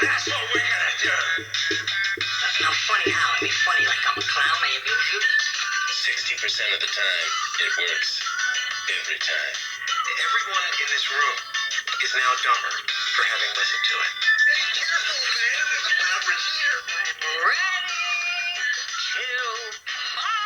That's what we're gonna do. That's not funny how? I mean, funny like I'm a clown, I amuse you. 60% of the time, it works. Every time. Everyone in this room is now dumber for having listened to it. Be careful, man. There's a beverage here. I'm ready to party.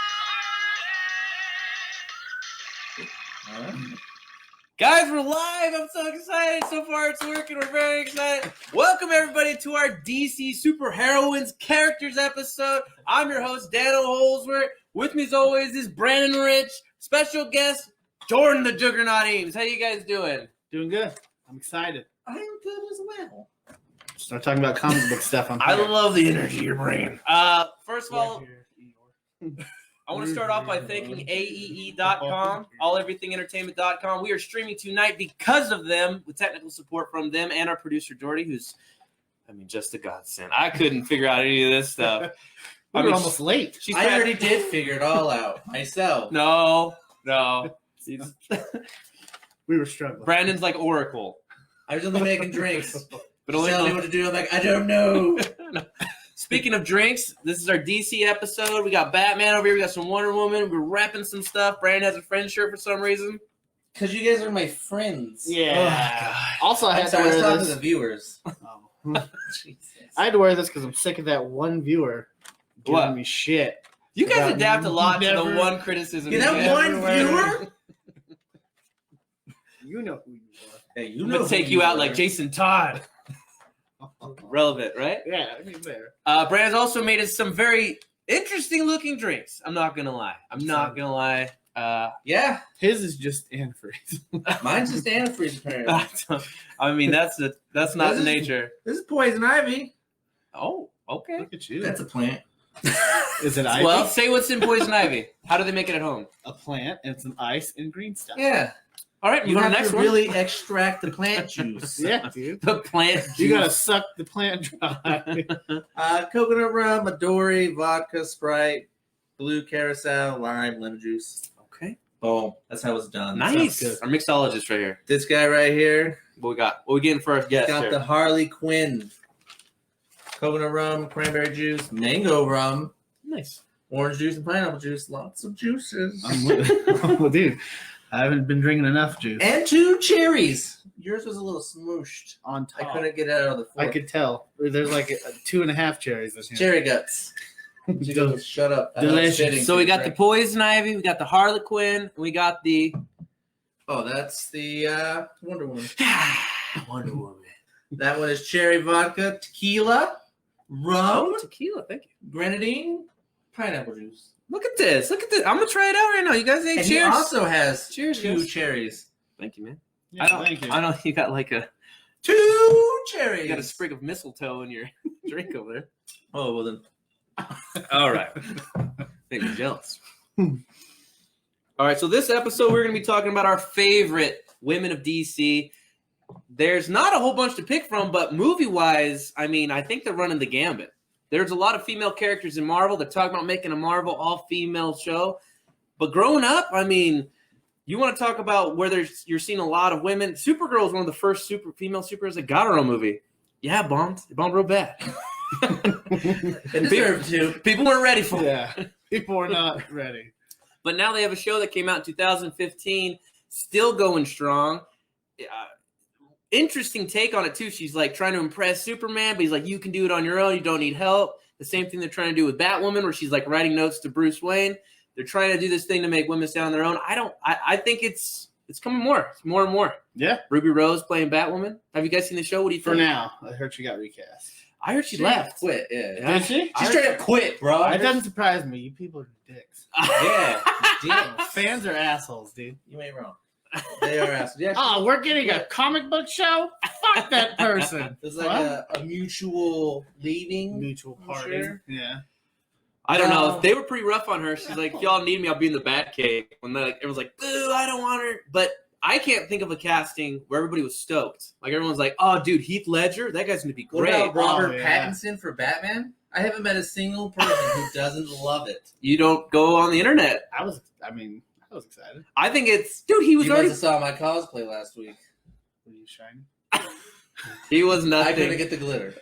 Guys, we're live. I'm so excited. So far, it's working. We're very excited. Welcome, everybody, to our DC Superheroines Characters episode. I'm your host, Daniel Holsworth. With me, as always, is Brandon Rich. Special guest, Jordan the Juggernaut Eames. How you guys doing? Doing good. I'm excited. I am good as well. Start talking about comic book stuff. I love the energy you're bringing. First of all, I want to start off by thanking AEE.com, alleverythingentertainment.com. We are streaming tonight because of them, with technical support from them and our producer, Jordy, who's, just a godsend. I couldn't figure out any of this stuff. We were almost late. I already did figure it all out myself. No. We were struggling. Brandon's like Oracle. I was only making drinks. But only Tell me what to do. I'm like, I don't know. Speaking of drinks, this is our DC episode. We got Batman over here. We got some Wonder Woman. We're repping some stuff. Brandon has a friend shirt for some reason. Because you guys are my friends. Yeah. Also, I I'm had sorry, to I was wear talking to this. the viewers. Jesus. I had to wear this because I'm sick of that one viewer giving What? me shit. You guys About adapt a lot to the never- one criticism. You have get. one viewer? You know who you are. Hey, you I'm know gonna take who you out are. like Jason Todd. Relevant, right? Yeah, I mean there. Brandon's also made us some very interesting looking drinks. I'm not gonna lie. Yeah, His is just antifreeze. mine's just antifreeze apparently. That's not This is- nature. This is poison ivy. Oh, okay. Look at you. That's a plant. Is it ice? Well, say what's in poison ivy. How do they make it at home? A plant, and it's an ice and green stuff. Yeah. All right, You move on have to the next to one. really extract the plant juice. Yeah, dude. The plant. You gotta juice. suck the plant dry. Coconut rum, Midori, vodka, Sprite, blue carousel, lime, lemon juice. Okay. Boom. That's how it's done. Nice. good. Our mixologist right here. This guy right here What we got? What we getting for our guest got here? the Harley Quinn. Coconut rum, cranberry juice, mango rum, Nice. orange juice, and pineapple juice. Lots of juices. Well, dude, I haven't been drinking enough juice. And 2 cherries. Yours was a little smooshed. On I top. couldn't get it out of the I fork. could tell. There's like 2.5 cherries in here. Cherry guts. She goes, shut up. I know it's Delicious. fitting So we to got the drink. poison ivy, we got the Harlequin, we got the Oh, that's the Wonder Woman. Wonder Woman. That one is cherry vodka, tequila, rum, Oh, tequila. Thank you. grenadine, pineapple juice. Look at this. Look at this. I'm gonna try it out right now. You guys ain't And he cheers. also has Cheers, 2 guys. cherries. Thank you, man. Yeah, thank you. I know you got like 2 cherries. you got a sprig of mistletoe in your drink over there. Oh, well then. All right. Make me jealous. All right, so this episode we're going to be talking about our favorite women of DC. There's not a whole bunch to pick from, but movie-wise, I think they're running the gambit. There's a lot of female characters in Marvel. They're talking about making a Marvel all-female show. But growing up, you want to talk about where you're seeing a lot of women. Supergirl is one of the first female superheroes that got her own movie. Yeah, it bombed. It bombed real bad. It deserved to. People weren't ready for it. Yeah, people are not ready. But now they have a show that came out in 2015, still going strong. Interesting take on it, too. She's like trying to impress Superman, but he's like, you can do it on your own. You don't need help. The same thing they're trying to do with Batwoman, where she's like writing notes to Bruce Wayne. They're trying to do this thing to make women stand on their own. I think it's coming more. It's more and more. Yeah, Ruby Rose playing Batwoman. Have you guys seen the show? What do you for think? now. I heard she got recast. I heard she left. Quit, yeah. Yeah. Did she? She straight up quit, bro. It doesn't surprise me. You people are dicks. Yeah. Damn. Fans are assholes, dude. You ain't wrong. They are assholes. Yeah. Oh, we're getting a comic book show? Fuck that person. There's like a mutual leaving. Mutual I'm party. sure. Yeah. I don't know. They were pretty rough on her. She's like, if y'all need me, I'll be in the Batcave. When everyone's like, boo, I don't want her. But I can't think of a casting where everybody was stoked. Like, everyone's like, oh, dude, Heath Ledger, that guy's going to be What great. about Robert Oh, yeah. Pattinson for Batman? I haven't met a single person who doesn't love it. You don't go on the internet. I was excited. I think it's, dude, he was You already. must have saw my cosplay last week. Were you shiny? He was nothing. I couldn't get the glitter.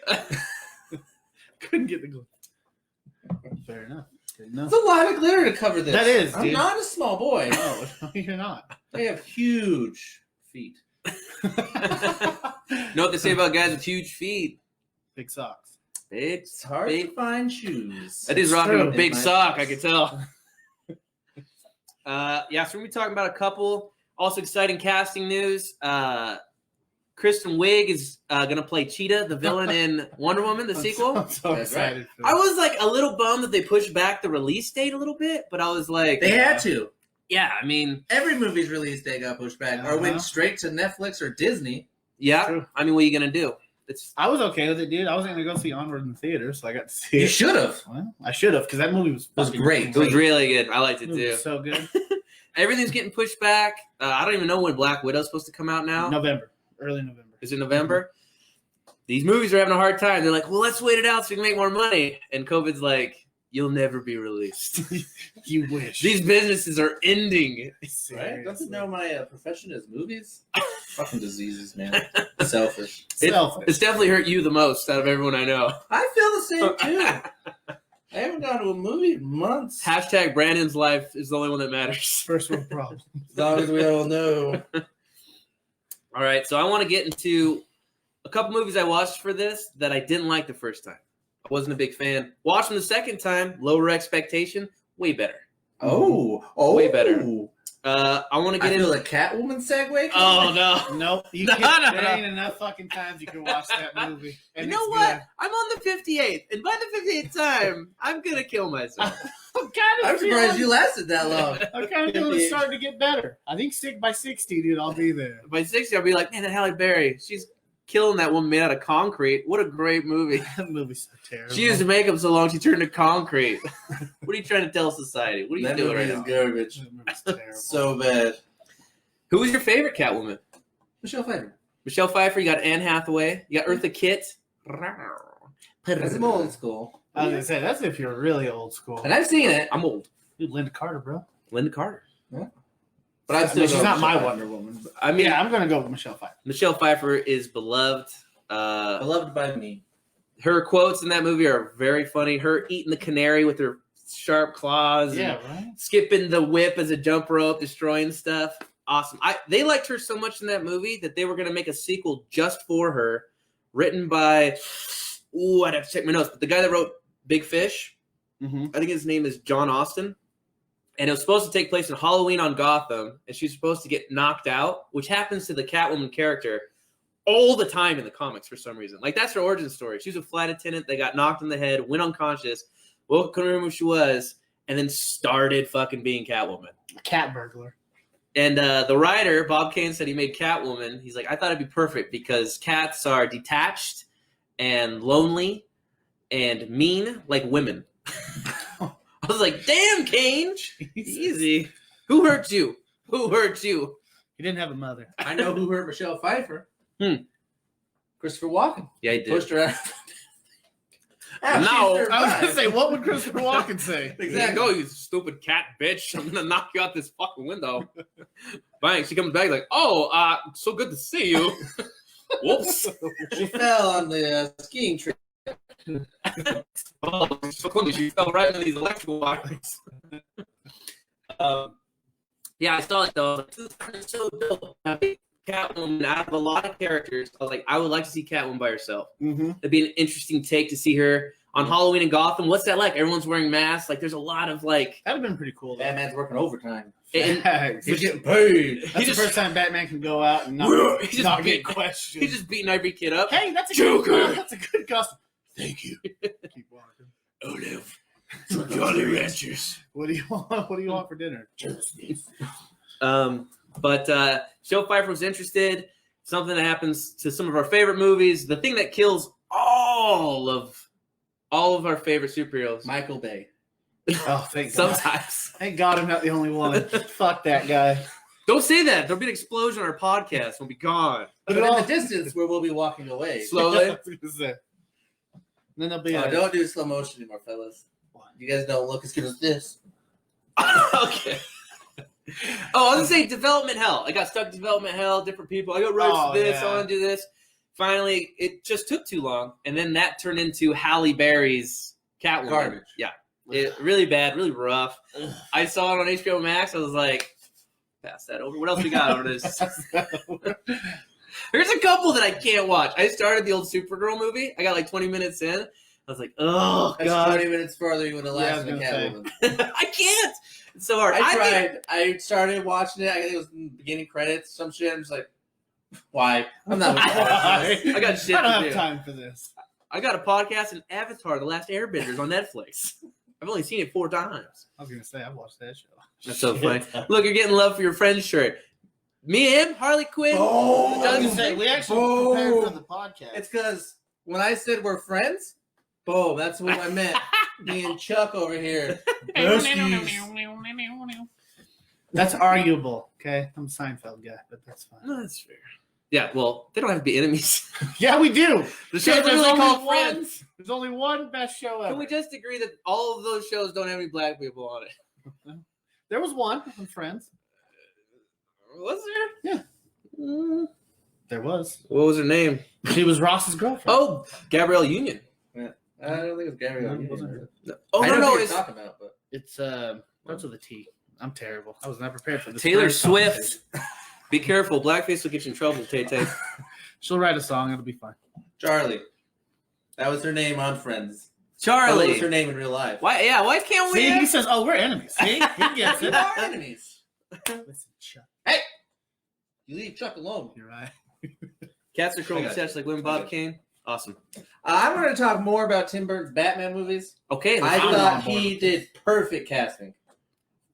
Couldn't get the glue. Fair enough. Good enough. It's a lot of glitter to cover this. That is, I'm dude. not a small boy. No, you're not. They have huge feet. Know what they say about guys with huge feet? Big socks. Big, It's hard big. to find shoes. That is It's rocking true. a big In my sock, I case. can tell. Yeah, so we're gonna be talking about a couple. Also exciting casting news. Kristen Wiig is gonna play Cheetah, the villain in Wonder Woman, the sequel. I'm so That's excited for I this. was like a little bummed that they pushed back the release date a little bit, but I was like, They had to. yeah, I mean, Every movie's release date got pushed back, or Uh-huh. went straight to Netflix or Disney. yeah. True. I mean, what are you gonna do? It's I was okay with it, dude. I wasn't gonna go see Onward in the theater, so I got to see You it. should have. Well, I should have, because that movie was was fucking great. it was really good. I liked it Movie too. was so good. Everything's getting pushed back. I don't even know when Black Widow's supposed to come out now. November, early November. Is it November? These movies are having a hard time. They're like, well, let's wait it out so we can make more money. And COVID's like, you'll never be released. You wish. These businesses are ending. Right? Don't you know my profession is movies? Fucking diseases, man. Selfish. Selfish. It's definitely hurt you the most out of everyone I know. I feel the same too. I haven't gone to a movie in months. Hashtag Brandon's life is the only one that matters. First world problem. As long as we all know. All right, so I want to get into a couple movies I watched for this that I didn't like the first time. I wasn't a big fan. Watched them the second time, lower expectation, way better. Oh, Way better. I want to I get feel into. a Catwoman segue. Oh no! Nope. You No, can't, no, there no. ain't enough fucking times you can watch that movie. You And know it's what? I'm on the 58th, and by the 58th time, I'm gonna kill myself. Good. I'm kind I'm of surprised you lasted that long. I'm kind of feeling it's starting to get better. I think by 60, dude, I'll be there. By 60, I'll be like, man, that Halle Berry, she's killing that woman made out of concrete. What a great movie. That movie's so terrible. She used makeup so long she turned to concrete. What are you trying to tell society? What are you That doing movie right is now? garbage. That movie's terrible. So bad. Who was your favorite Catwoman? Michelle Pfeiffer. Michelle Pfeiffer. You got Anne Hathaway. You got Eartha Kitt. That's some old school. I was gonna say that's if you're really old school. And I've seen it, I'm old. Dude, Linda Carter, bro. Linda Carter. but I'd I still mean, she's go not my Michelle Wonder Woman. But I mean, yeah, I'm gonna go with Michelle Pfeiffer. Michelle Pfeiffer is beloved. Pfeiffer. Beloved by me. Her quotes in that movie are very funny. Her eating the canary with her sharp claws. Yeah, And right. skipping the whip as a jump rope, destroying stuff. Awesome. They liked her so much in that movie that they were going to make a sequel just for her, written by, I'd have to check my notes, but the guy that wrote Big Fish, Mm-hmm. I think his name is John Austin. And it was supposed to take place in Halloween on Gotham, and she's supposed to get knocked out, which happens to the Catwoman character all the time in the comics for some reason. Like, that's her origin story. She was a flight attendant that got knocked in the head, went unconscious, couldn't remember who she was, and then started fucking being Catwoman. Cat burglar. And the writer, Bob Kane, said he made Catwoman. He's like, I thought it'd be perfect because cats are detached and lonely and mean like women. I was like, damn, Kane. Easy. Who hurt you? Who hurt you? He didn't have a mother. I know who hurt Michelle Pfeiffer. Christopher Walken. Yeah, he did. Pushed her out. No. I was gonna say, what would Christopher Walken say? Exactly. Go, you stupid cat bitch. I'm going to knock you out this fucking window. Bang. She comes back like, so good to see you. Whoops. She fell on the skiing trip. Oh, so funny. She fell right into these electrical wires. Yeah, I saw it though. I was like, this is so dope. Catwoman, out of a lot of characters, I was like, I would like to see Catwoman by herself. Mm-hmm. It'd be an interesting take to see her on Halloween in Gotham. What's that like? Everyone's wearing masks. Like, there's a lot of like. That'd have been pretty cool. Though. Batman's working overtime. And Facts. He's getting paid. That's he the just- first time Batman can go out and He just not beat- get questioned. He's just beating every kid up. Hey, that's a Joker. good. That's a good costume. Thank you. Keep walking. Olive. Jolly Ranchers. What do you want? What do you want for dinner? Justice. But Michelle Pfeiffer was interested. Something that happens to some of our favorite movies. The thing that kills all of our favorite superheroes. Michael Bay. Oh, thank God. Sometimes. Thank God I'm not the only one. Fuck that guy. Don't say that. There'll be an explosion on our podcast. We'll be gone. But in the distance, where we'll be walking away. Slowly. Then there'll be Oh, a, don't do slow motion anymore, fellas. You guys don't look as good as this. Okay. Oh, I was gonna say development hell. I got stuck in development hell. Different people. I got ropes Oh, to this. yeah. I want to do this. finally, it just took too long, and then that turned into Halle Berry's Catwoman. Garbage. Yeah, really bad, really rough. I saw it on HBO Max. I was like, pass that over. What else we got over this? There's a couple that I can't watch. I started the old Supergirl movie. I got like 20 minutes in. I was like, oh, That's God. 20 minutes further you would have lasted than Catwoman. I can't. It's so hard. I tried. I started watching it. I think it was in the beginning credits, some shit. I'm just like, why? I'm not watching this. I got shit I don't to have do. time for this. I got a podcast in Avatar, The Last Airbenders on Netflix. I've only seen it 4 times. I was gonna say I watched that show. That's so funny. Look, you're getting love for your friend's shirt. Me and him, Harley Quinn. Oh, I was gonna say, we actually Boom. prepared for the podcast. It's because when I said we're friends, boom, that's what I meant. Me and Chuck over here. That's arguable. Okay, I'm a Seinfeld guy, but that's fine. No, that's fair. Yeah, well, they don't have to be enemies. Yeah, we do. The show's There's literally only called one- Friends. There's only one best show ever. Can we just agree that all of those shows don't have any black people on it? There was one on Friends. Was there? Yeah. Mm, There was. what was her name? She was Ross's girlfriend. Oh, Gabrielle Union. I don't think it's Gary. No, it wasn't. Oh, I no, know no, what you're it's talking about, but It's starts with a T. I'm terrible. I was not prepared for this. Taylor Friends Swift. conversation. Be careful. Blackface will get you in trouble, Tay-Tay. She'll write a song. It'll be fine. Charlie. That was her name on Friends. That Charlie. was her name in real life. Why? Yeah, why can't we? See, he says, "Oh, we're enemies." See, he gets We it. are enemies. Listen, Chuck. You leave Chuck alone. You're right. Cats are chrome I got sets like when I Bob got Kane. Awesome. I'm going to talk more about Tim Burton's Batman movies. Okay. I let's- thought on board he with did perfect casting.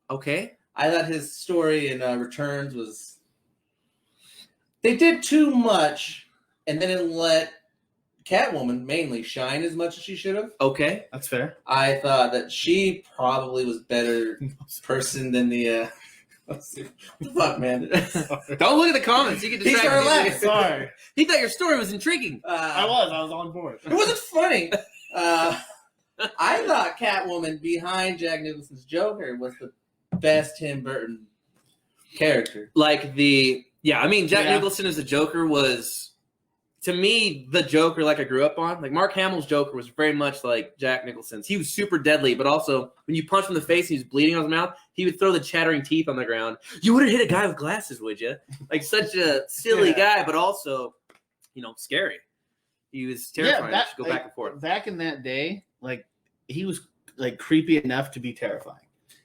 Okay. I thought his story in Returns was. They did too much, and then it let Catwoman mainly shine as much as she should have. Okay. That's fair. I thought that she probably was better person than the. Let's see. What the fuck, man? Don't look at the comments. You get He started distracted. laughing. Sorry. He thought your story was intriguing. I was on board. It wasn't funny. I thought Catwoman behind Jack Nicholson's Joker was the best Tim Burton character. Like I mean, Jack Yeah. Nicholson as the Joker was, to me, the Joker like I grew up on. Like Mark Hamill's Joker was very much like Jack Nicholson's. He was super deadly, but also when you punch him in the face and he was bleeding out of his mouth, he would throw the chattering teeth on the ground. You wouldn't hit a guy with glasses, would you? Like such a silly guy, but also, scary. He was terrifying. that- Just go back and forth. Back in that day, like he was like creepy enough to be terrifying.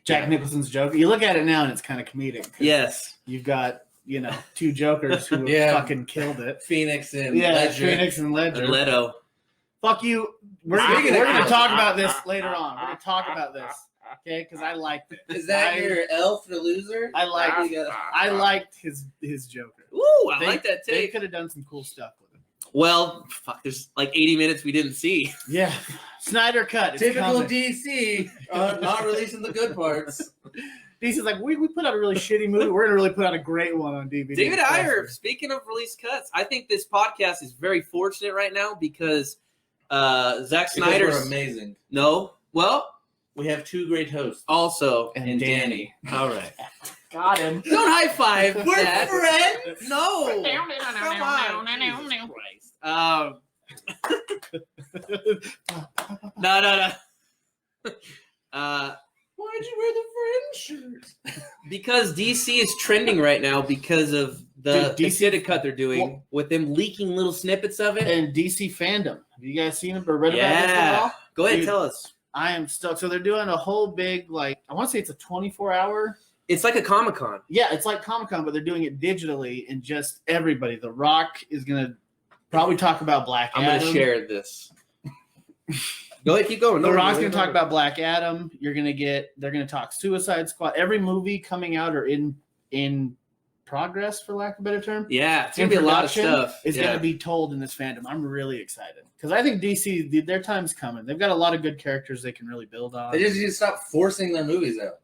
Jack Nicholson's Joker. You look at it now and it's kind of comedic. 'Cause Yes. You've got two Jokers who Yeah. fucking killed it. Phoenix and Yeah, Ledger. Phoenix and Ledger. And Leto. Fuck you. We're Speaking going of- to talk about this later on. We're going to talk about this. Okay, because I liked it. Is that I- your elf the loser? I liked. You got- I liked his Joker. Ooh, I They- like that They take. could have done some cool stuff with him. Well, fuck, there's like 80 minutes we didn't see. Yeah, Snyder cut. It's Typical coming. DC, not releasing the good parts. DC's like, we put out a really shitty movie. We're gonna really put out a great one on DVD. David Ayer, speaking of release cuts, I think this podcast is very fortunate right now because Zack Because Snyder's we're amazing. no. Well, We have two great hosts. also and Danny. All right. Got him. Don't high five. We're that. friends. No. Come on. Jesus Christ. No. Why'd you wear the friend shirt? Because DC is trending right now because of the Dude, DC extended cut they're doing with them leaking little snippets of it. And DC fandom. Have you guys seen it or read about this at all? Go ahead, Dude. tell us. I am stoked. So they're doing a whole big, I want to say it's a 24-hour. It's like a Comic-Con. Yeah, it's like Comic-Con, but they're doing it digitally and just everybody. The Rock is going to probably talk about Black I'm Adam. going to share this. Go ahead, keep going. The No, Rock's no, going to no, talk about Black Adam. They're going to talk Suicide Squad. Every movie coming out or in progress, for lack of a better term. Yeah, it's going to be a lot of stuff. Is Yeah. going to be told in this fandom. I'm really excited because I think DC, their time's coming. They've got a lot of good characters they can really build on. They just need to stop forcing their movies out.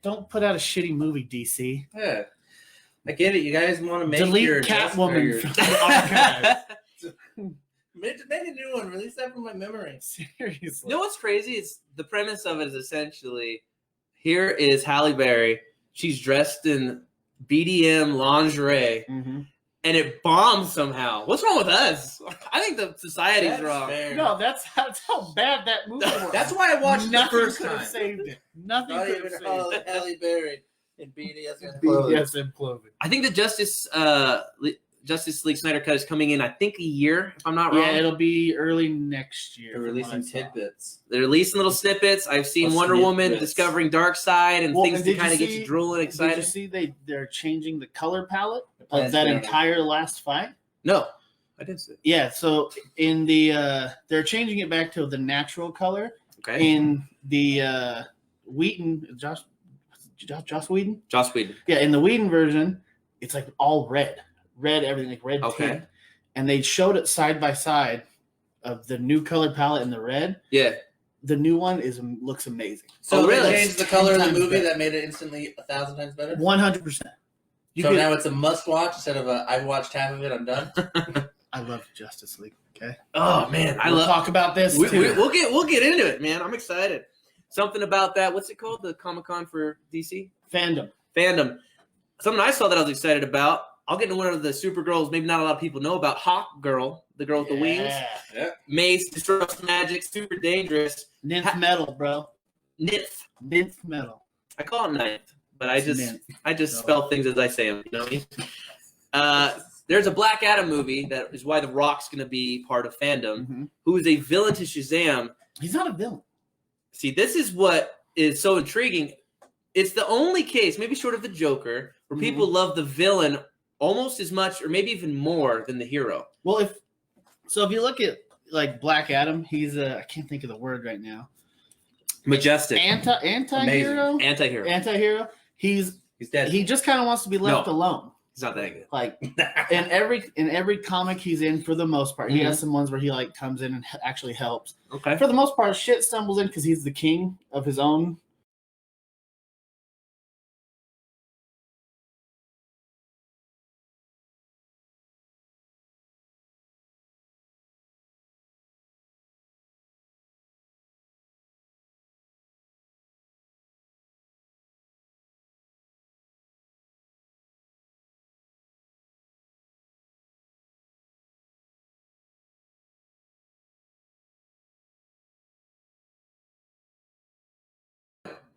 Don't put out a shitty movie, DC. Yeah. I get it. You guys want to make Delete your Catwoman from your- the archive. Make a new one. Release that from my memory. Seriously. You know what's crazy? It's the premise of it is essentially here is Halle Berry. She's dressed in BDM lingerie, Mm-hmm. and it bombs somehow. What's wrong with us? I think the society's That's wrong. fair. No, that's how bad that movie was. That's why I watched Nothing the first could have time. saved it. Nothing Not could even have saved it. Halle Berry in BDSM clothing. BDSM clothing. I think the Justice League Snyder Cut is coming in, I think, a year, if I'm not wrong. Yeah, it'll be early next year. They're from releasing what I saw. tidbits. They're releasing little snippets. I've seen Little Wonder Woman snippets. discovering Darkseid and Well, things and to did you kind of get see- you drooling Did you excited. see they're changing the color palette of Plans that there. entire last fight? No, I didn't see it. Yeah, so in the they're changing it back to the natural color. Okay. In the Whedon, Joss Whedon? Joss Whedon. Yeah, in the Whedon version, it's like all red. Red, everything, like red Okay. tint. And they showed it side by side of the new color palette and the red. Yeah. The new one looks amazing. So Oh, they really? changed the color of the 10 times movie better. that made it instantly 1,000 times better. 100%. So now it's a must-watch instead of a I've watched half of it, I'm done. I love Justice League. Okay, Oh man, I we'll love. talk about this We, too. we'll get into it, man. I'm excited. Something about that. What's it called? The Comic-Con for DC Fandom. fandom. Something I saw that I was excited about. I'll get into one of the Supergirls. Maybe not a lot of people know about. Hawk Girl, the girl with the wings. Yeah. Mace, disrupts magic, super dangerous. Nymph metal, bro. Nith. Nymph metal. I call it ninth, but I It's just Nymph. spell things as I say them. You know what I mean? There's a Black Adam movie that is why The Rock's going to be part of fandom. Mhm. Who is a villain to Shazam? He's not a villain. See, this is what is so intriguing. It's the only case, maybe short of the Joker, where Mhm. people love the villain almost as much, or maybe even more, than the hero. Well, if you look at like Black Adam, he's I can't think of the word right now. Majestic, Anti-hero. anti-hero. Anti-hero. He's dead. He just kind of wants to be left No. alone. He's not that good. Like in every comic he's in, for the most part, he Mm-hmm. has some ones where he like comes in and actually helps. Okay. For the most part, shit stumbles in because he's the king of his own.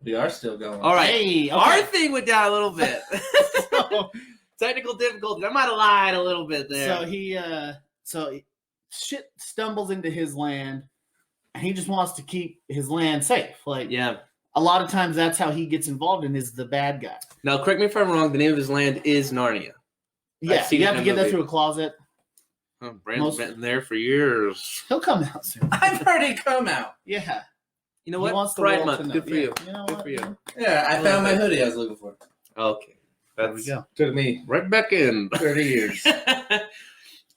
We are still going. All right. Hey, Our okay. thing went down a little bit. so, Technical difficulties. I might have lied a little bit there. so shit stumbles into his land, and he just wants to keep his land safe. Like Yeah. a lot of times, that's how he gets involved and is the bad guy. Now, correct me if I'm wrong. The name of his land is Narnia. Yeah, seen you it have to in get a that movie. through a closet. Oh, Brandon's Most- been there for years. He'll come out soon. I've already come out. Yeah, You know He what? wants the Pride world to Month. know. Good for Yeah, you. you know Good what, for you. man? Yeah, I found my hoodie I was looking for. Okay. There we go. Took me Right back in. 30 years.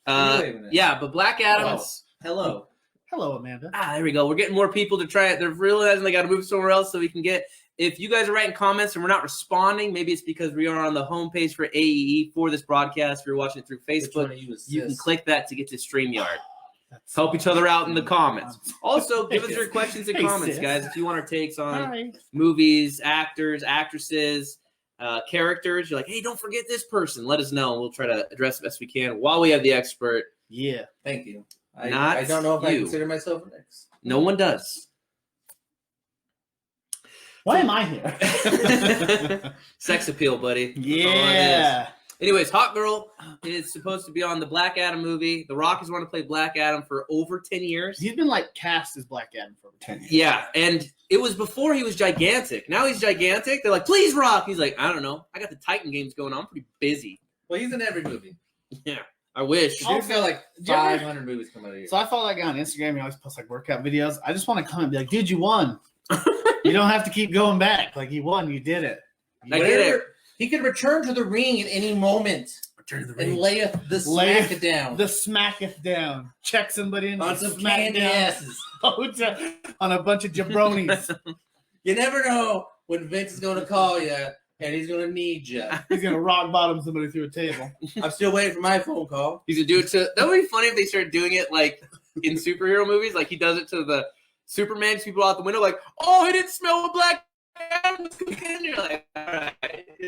Yeah, but Black Adam's. Hello. Hello, Amanda. There we go. We're getting more people to try it. They're realizing they got to move somewhere else so we can get. If you guys are writing comments and we're not responding, maybe it's because we are on the homepage for AEE for this broadcast. If you're watching it through Which one Facebook, of you is you can this? click that to get to StreamYard. That's Help each other out in the comments. Also, give us your questions and Hey, comments, sis. guys, if you want our takes on Hi. movies, actors, actresses, characters. You're like, hey, don't forget this person. Let us know, and we'll try to address the best we can while we have the expert. Yeah. Thank you. Not I don't know if I you. consider myself an ex. No one does. Why am I here? Sex appeal, buddy. That's all it is. Yeah. Anyways, Hawk Girl is supposed to be on the Black Adam movie. The Rock has wanted to play Black Adam for over 10 years. He's been like cast as Black Adam for over 10 years. Yeah, and it was before he was gigantic. Now he's gigantic. They're like, please, Rock. He's like, I don't know. I got the Titan games going on. I'm pretty busy. Well, he's in every movie. Yeah, I wish. Dude's got like Did you ever- 500 movies come out a year. So I follow that guy on Instagram. He always posts like workout videos. I just want to come and be like, dude, you won. You don't have to keep going back. Like, you won. You did it. I get it. He could return to the ring at any moment Return to the and ring. layeth the Layeth smack down The smacketh down. Check somebody in. on some smack candy down. asses. On a bunch of jabronis. You never know when Vince is going to call you and he's going to need you. He's going to rock bottom somebody through a table. I'm still waiting for my phone call. He's a dude to. That would be funny if they started doing it like in superhero movies. Like he does it to the Superman. People out the window like, oh, he didn't smell what Black You're like, all right,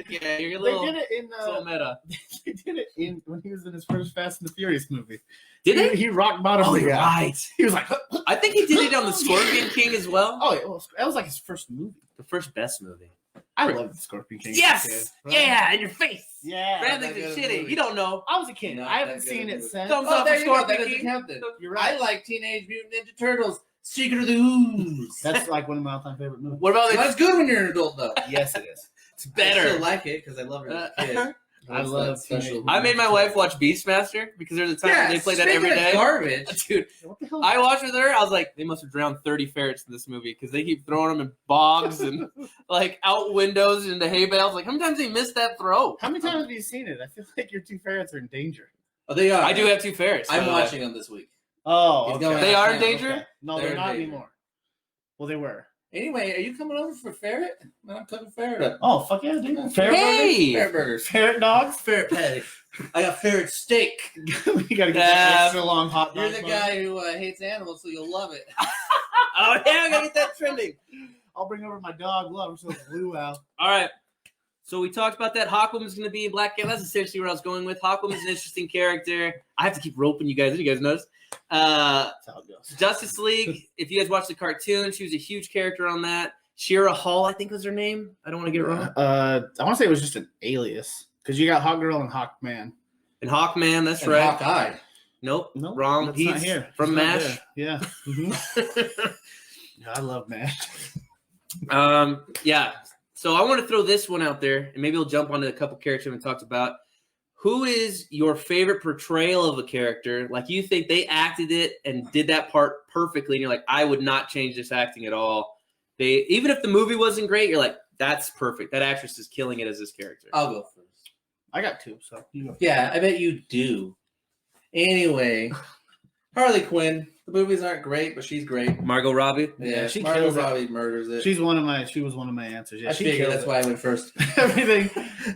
yeah, you're a They little, did it in little meta. they did it in when he was in his first Fast and the Furious movie. Did they? He rock bottom. Oh, the you're guy. right. He was like, I think he did it on the Scorpion King as well. oh, that was like his first movie. The first best movie. I love the Scorpion King. Yes, as a kid. yeah, in your face. Yeah. Bradley's that a good shitty. movie. You don't know. I was a kid. Not I haven't that good seen of a it movie. since. Thumbs Oh, up there for you go. That Scorpion doesn't King. count then. You're I right. like Teenage Mutant Ninja Turtles. Secret of the Ooze. That's like one of my all-time favorite movies. What about the? That's good when you're an adult, though. Yes, it is. It's I better. still like it because I love it as a kid. I That's love that special. Teenage I made my wife watch Beastmaster because there's a time when they play that every speaking of day. Garbage. Dude, What the hell? I watched with her. I was like, they must have drowned 30 ferrets in this movie because they keep throwing them in bogs and like out windows into hay bales. Like, how many times they missed that throw? How many times have you seen it? I feel like your two ferrets are in danger. Oh, they are. I do have 2 ferrets. by I'm the way. watching them this week. Oh, He's okay. going They out are now. in danger? Okay. No, They're they're in not danger. anymore. Well, they were. Anyway, are you coming over for ferret? I'm cooking ferret up. Oh, fuck yeah, dude. Ferret Hey! Ferret burgers. burgers? Ferret dogs? Ferret patty. I got ferret steak. We gotta get that extra long hot dog. You're the guy who hates animals, so you'll love it. Oh, yeah, I gotta get that trending. I'll bring over my dog. Love him so blue out. All right. So we talked about that. Hawkwoman's going to be in Black Cat. That's essentially where I was going with. Hawkwoman's an interesting character. I have to keep roping you guys. Did you guys notice? That's how it goes. Justice League, if you guys watched the cartoon, she was a huge character on that. Shira Hall, I think was her name. I don't want to get it wrong. I want to say it was just an alias because you got Hawk Girl and Hawkman. And Hawkman, that's And right. Hawkeye. Nope, No, wrong. that's He's not here. from He's not MASH. there. Yeah. Yeah, I love MASH. Yeah. So I want to throw this one out there, and maybe we'll jump onto a couple characters we haven't talked about. Who is your favorite portrayal of a character? Like you think they acted it and did that part perfectly, and you're like, I would not change this acting at all. They even if the movie wasn't great, you're like, that's perfect. That actress is killing it as this character. I'll go first. I got 2, so you go. Yeah, I bet you do. Anyway, Harley Quinn. The movies aren't great, but she's great. Margot Robbie. Yeah, she Margot kills it. Robbie murders it. She was one of my answers. Yeah, I she figured kills that's it. why I went first.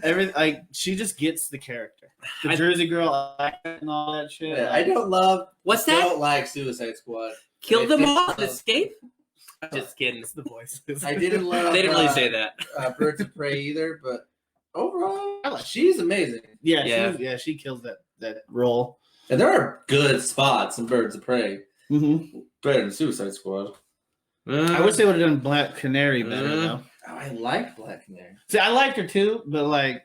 everything. Like she just gets the character. The I- Jersey Girl accent and all that shit. Yeah, I don't love. What's I that? don't like Suicide Squad. Kill I them think all. so. Escape. Just kidding. It's the voice. I didn't love. They didn't really say that. Birds of Prey either, but overall, I like- she's amazing. Yeah, she kills that role. And there are good spots in Birds of Prey. Mm-hmm. Better than Suicide Squad. I wish they would have done Black Canary better though. Oh, I like Black Canary. See, I liked her too, but like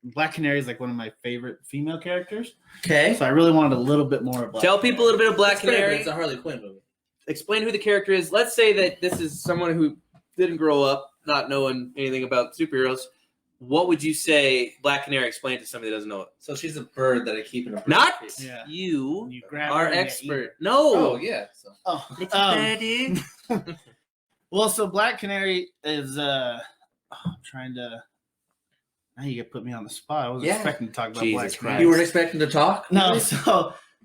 Black Canary is like one of my favorite female characters. Okay. So I really wanted a little bit more of Black Tell people a little bit of Black It's great, but Canary. It's a Harley Quinn movie. Explain who the character is. Let's say that this is someone who didn't grow up not knowing anything about superheroes. What would you say Black Canary explain to somebody that doesn't know it? So she's a bird that I keep in a Not briefcase. Yeah. you You grab her are and you eat expert. Oh No. yeah. So Oh, Little birdie. well, so Black Canary is I'm trying to. Now you put me on the spot. I wasn't Yeah. expecting to talk about Jesus Black Christ. Canary. you weren't expecting to talk? No,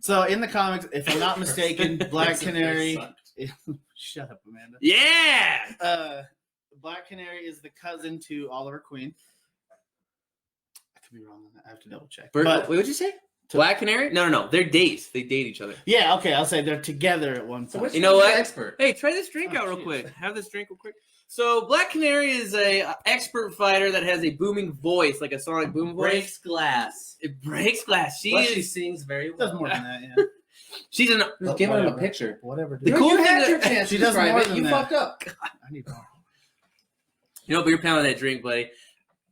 so in the comics, if I'm not mistaken, Black Birds of Prey Canary. sucked. Shut up, Amanda. Yeah. Black Canary is the cousin to Oliver Queen. I could be wrong on that. I have to double check. Wait, But what'd you say? Black Canary? No. They're dates. They date each other. yeah, okay, I'll say they're together at one So point. which You know one's what? the expert? Hey, try this drink Oh, out real jeez. quick. Have this drink real quick. So Black Canary is a expert fighter that has a booming voice, like a sonic boom voice. Breaks glass. It breaks glass. Plus, she sings very Does well. more than that, yeah. She's an. Just give him a Whatever. picture. Whatever. The dude. cool you thing had that- your chance She to does describe more it. than You that. fucked up. I need more. You know, beer pound that drink, buddy.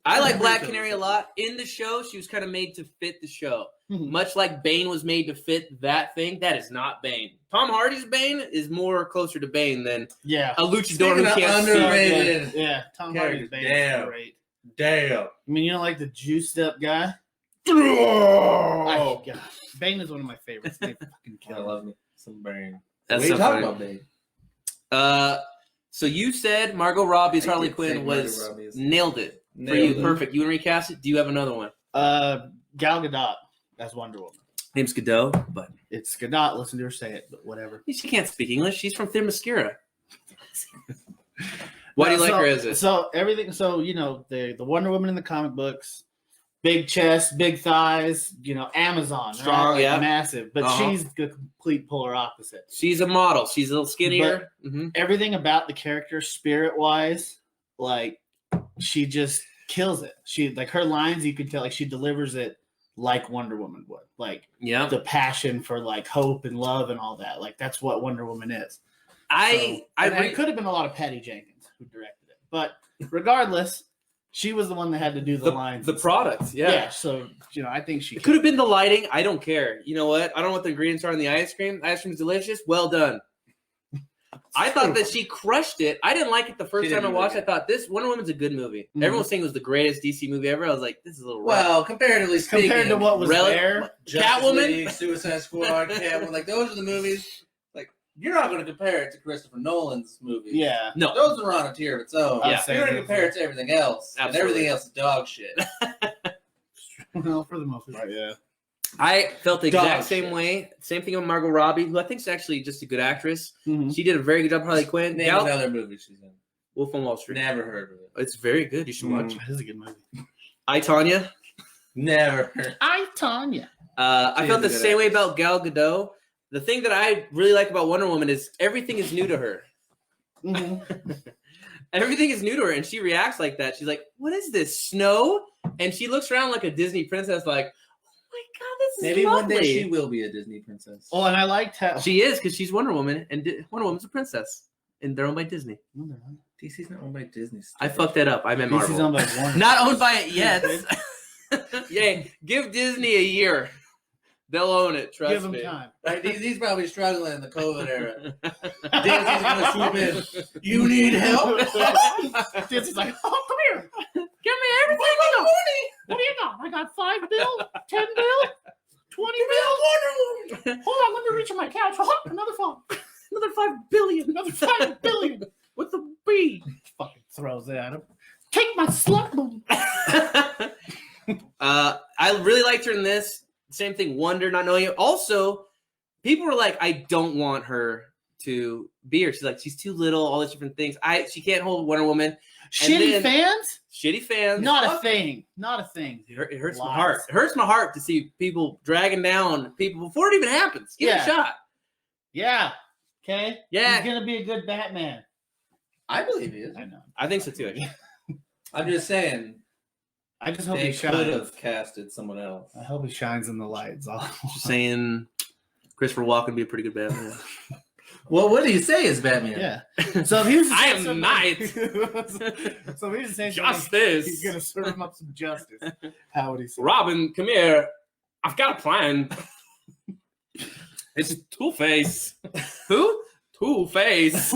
I like Black Really Canary a good. lot. In the show, she was kind of made to fit the show. Mhm. Much like Bane was made to fit that thing, that is not Bane. Tom Hardy's Bane is more closer to Bane than Yeah. a luchador Speaking who of can't see. underrated- Yeah, Tom Hardy's Character. Bane Damn. is great. Damn. I mean, you don't like the juiced up guy? Oh. God. Bane is one of my favorites. They fucking I kill him. love me some brain. That's what are so you talking funny. about, babe? So you said Margot Robbie's I Harley did say Quinn Margot was Robbie's. nailed it for Nailed you. it. Perfect. You want to recast it? Do you have another one? Gal Gadot as Wonder Woman. Name's Godot, but It's Gadot. Listen to her say it, but whatever. she can't speak English. She's from Themyscira. Why do you No, like so- her as it? So everything. So you know the Wonder Woman in the comic books, big chest, big thighs. You know, Amazon, Strong, right? Like, yeah. massive. But Uh-huh. she's the complete polar opposite. She's a model. She's a little skinnier. Mhm. Everything about the character, spirit wise, like she just kills it. She like her lines, you could tell like she delivers it like Wonder Woman would. Like Yeah. the passion for like hope and love and all that. Like that's what Wonder Woman is. I It could have been a lot of Patty Jenkins who directed it, but regardless, she was the one that had to do the lines. the product. Yeah. So I think she It could have been the lighting. I don't care. You know what? I don't know what the ingredients are in the ice cream. The ice cream is delicious. Well done. I thought that she crushed it. I didn't like it the first She time I didn't watched. really I thought this Wonder Woman's a good movie. Mhm. Everyone was saying it was the greatest DC movie ever. I was like, this is a little rough. Well, comparatively speaking, compared to what was there. Justice Catwoman? League, Suicide Squad, Catwoman, like those are the movies. Like you're not going to compare it to Christopher Nolan's movie. Yeah. No. Those are on a tier of its own. Yeah. You're going to compare it to everything else, and Absolutely. everything else is dog shit. Well, for the most part, yeah. I felt the Dog exact same shit. way. Same thing with Margot Robbie, who I think is actually just a good actress. Mhm. She did a very good job, Harley Quinn. Name Gal- another movie she's in. Wolf on Wall Street. Never heard of it. It's very good. You should watch. That is a good movie. I, Tanya. Never heard. I, Tanya. I She felt the is a good same way actress. about Gal Gadot. The thing that I really like about Wonder Woman is everything is new to her. Everything is new to her, and she reacts like that. She's like, "What is this, snow?" And she looks around like a Disney princess, like, "Oh my god, this is Maybe lovely." one day she will be a Disney princess. Oh, and I liked how She is, because she's Wonder Woman, and Wonder Woman's a princess, and they're owned by Disney. No, they're not. DC's not owned by Disney. I fucked that up. I meant DC's Marvel. owned by Warner. Not owned by it yet. Yay! Give Disney a year; they'll own it. Trust Give them me. time. Right, DC's probably struggling in the COVID era. Disney's gonna swoop in. You need help? Disney's like, oh, come here. Give me everything. What do you got? I got 5 bill, 10 bill, 20 bill. Hold on, let me reach in my couch. Oh, another 5. Another 5 billion. Another 5 billion. What's a B? Fucking throws it at him. Take my slut booty. I really liked her in this. Same thing, Wonder, not knowing it. Also, people were like, I don't want her to be her. She's like, she's too little, all these different things. She can't hold Wonder Woman. Shitty then- fans? Shitty fans. Not a thing. Not a thing. It hurts my Lies. heart. It hurts my heart to see people dragging down people before it even happens. Give it Yeah. a shot. Yeah. Okay? Yeah. He's going to be a good Batman. I believe he is. I know. I think so too. Actually. I'm just saying I just hope they he could shines. have casted someone else. I hope he shines in the lights. Just saying, Christopher Walken would be a pretty good Batman. Well, what do you say is Batman? Yeah. So if he was to I say am something- knight. So if he was to say something, Justice. he's gonna serve him up some justice. How would he say? Robin, come here. I've got a plan. It's Two-Face. Who? Two-Face.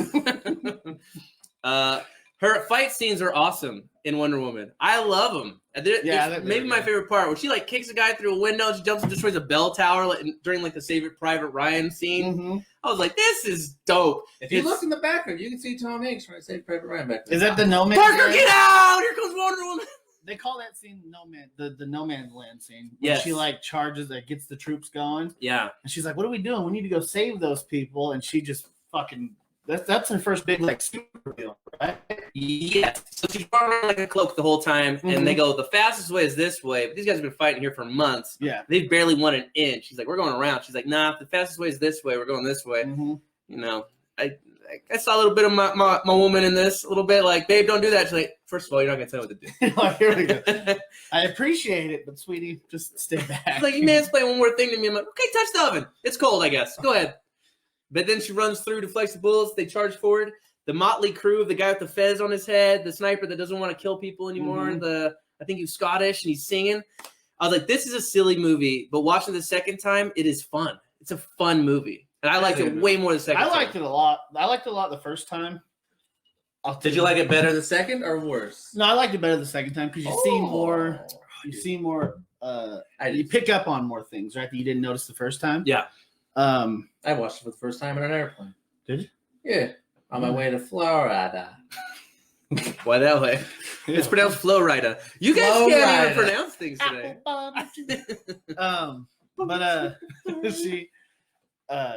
Her fight scenes are awesome in Wonder Woman. I love them. Yeah, It's maybe my favorite part where she like kicks a guy through a window. She jumps and destroys a bell tower during like the Save It Private Ryan scene. Mhm. I was like, this is dope. If you It's- look in the background, you can see Tom Hanks trying to save Private Ryan back there. Is that the No Man's Parker, Land? get out! Here comes Wonder Woman. They call that scene No Man, the No Man's Land scene. When Yes. she like charges, that gets the troops going, Yeah. and she's like, "What are we doing? We need to go save those people." And she just fucking that's her first big like super deal, right? Yes. So she's running around like a cloak the whole time, Mhm. and they go, the fastest way is this way. But these guys have been fighting here for months. Yeah. They've barely won an inch. She's like, we're going around. She's like, nah, the fastest way is this way. We're going this way. Mhm. You know, I saw a little bit of my woman in this, a little bit like, babe, don't do that. She's like, first of all, you're not going to tell me what to do. Like, here we go. I appreciate it, but sweetie, just stay back. She's like, you mansplain one more thing to me. I'm like, okay, touch the oven. It's cold, I guess. Go ahead. But then she runs through, deflects the bullets. They charge forward. The motley crew, the guy with the fez on his head, the sniper that doesn't want to kill people anymore. Mhm. I think he's Scottish and he's singing. I was like, this is a silly movie, but watching the second time, it is fun. It's a fun movie. And I liked it way more the second I time. liked it a lot. I liked it a lot the first time. Did you like it better the second or worse? No, I liked it better the second time because you see more. You dude. see more. I You pick up on more things, right? That you didn't notice the first time. Yeah. I watched it for the first time in an airplane. Did you? Yeah. On my way to Florida. Why that way? It's pronounced Florida. You guys can't Florida. even pronounce things today. But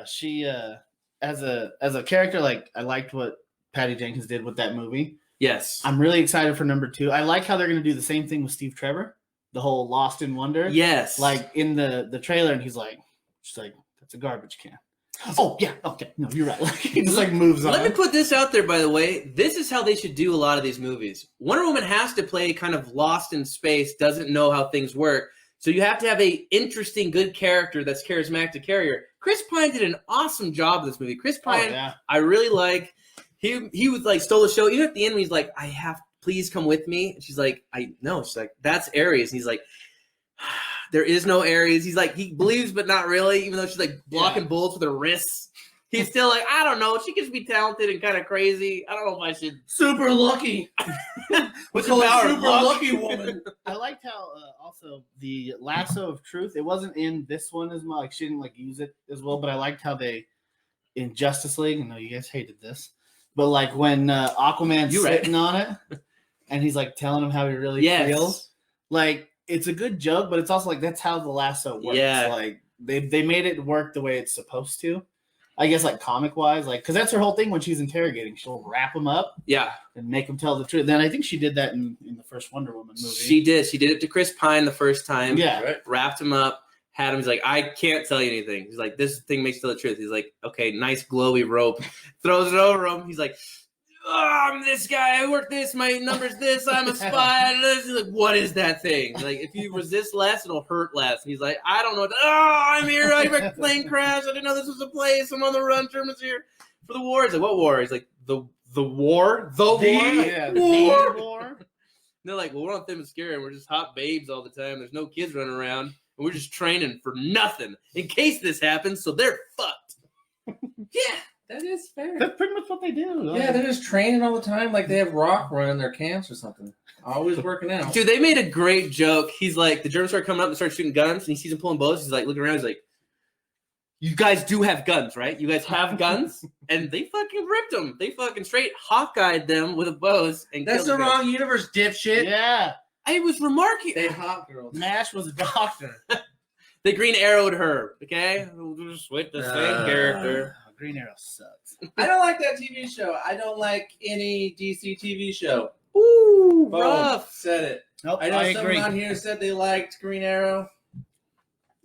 she as a character, like I liked what Patty Jenkins did with that movie. Yes. I'm really excited for number 2. I like how they're going to do the same thing with Steve Trevor, the whole Lost in Wonder. Yes. Like in the trailer, and she's like, that's a garbage can. Oh yeah, okay. No, you're right. Like, he just like moves on. Let me put this out there, by the way. This is how they should do a lot of these movies. Wonder Woman has to play kind of lost in space, doesn't know how things work. So you have to have a interesting, good character that's charismatic to carry her. Chris Pine did an awesome job in this movie. Chris Pine, yeah. I really like. He was like stole the show. Even at the end, when he's like, please come with me. And she's like, I know. She's like, that's Ares. And he's like, there is no Ares. He's like, he believes, but not really, even though she's like blocking bullets with her wrists. He's still like, I don't know. She can just be talented and kind of crazy. I don't know if I should. Super lucky. What's Call the her power? super lucky woman. I liked how also the lasso of truth. It wasn't in this one as much. Like she didn't like use it as well. But I liked how they in Justice League. I know you guys hated this, but like when Aquaman's sitting on it, and he's like telling him how he really feels. Like it's a good joke, but it's also like that's how the lasso works. Yeah. Like they made it work the way it's supposed to. I guess like comic wise, like because that's her whole thing when she's interrogating. She'll wrap him up, and make him tell the truth. Then I think she did that in the first Wonder Woman movie. She did. She did it to Chris Pine the first time. Yeah, wrapped him up, had him. He's like, I can't tell you anything. He's like, this thing makes you tell the truth. He's like, okay, nice glowy rope. Throws it over him. He's like, oh, I'm this guy. I work this. My number's this. I'm a spy. He's like, what is that thing? Like, if you resist less, it'll hurt less. And he's like, I don't know. Oh, I'm here. I wrecked a plane crash. I didn't know this was a place. I'm on the run. Sherman's here for the war. He's like, what war? He's like, the war? The war? Yeah, war? And they're like, well, we're on Themyscira and we're just hot babes all the time. There's no kids running around. And we're just training for nothing in case this happens. So they're fucked. Yeah. That is fair. That's pretty much what they do. Yeah, they're just training all the time like they have rock running their camps or something. Always working out. Dude, they made a great joke. He's like, the Germans start coming up and start shooting guns, and he sees them pulling bows. He's like, looking around. He's like, you guys do have guns, right? You guys have guns? And they fucking ripped them. They fucking straight Hawkeyed them with a bows. And that's the wrong universe, dipshit. Yeah. I was remarking. They hot girls. Nash was a doctor. They Green Arrowed her, okay? We'll just switch the same character. Green Arrow sucks. I don't like that TV show. I don't like any DC TV show. Ooh, Boom. rough. Said it. Nope, I know I someone agree. on here said they liked Green Arrow.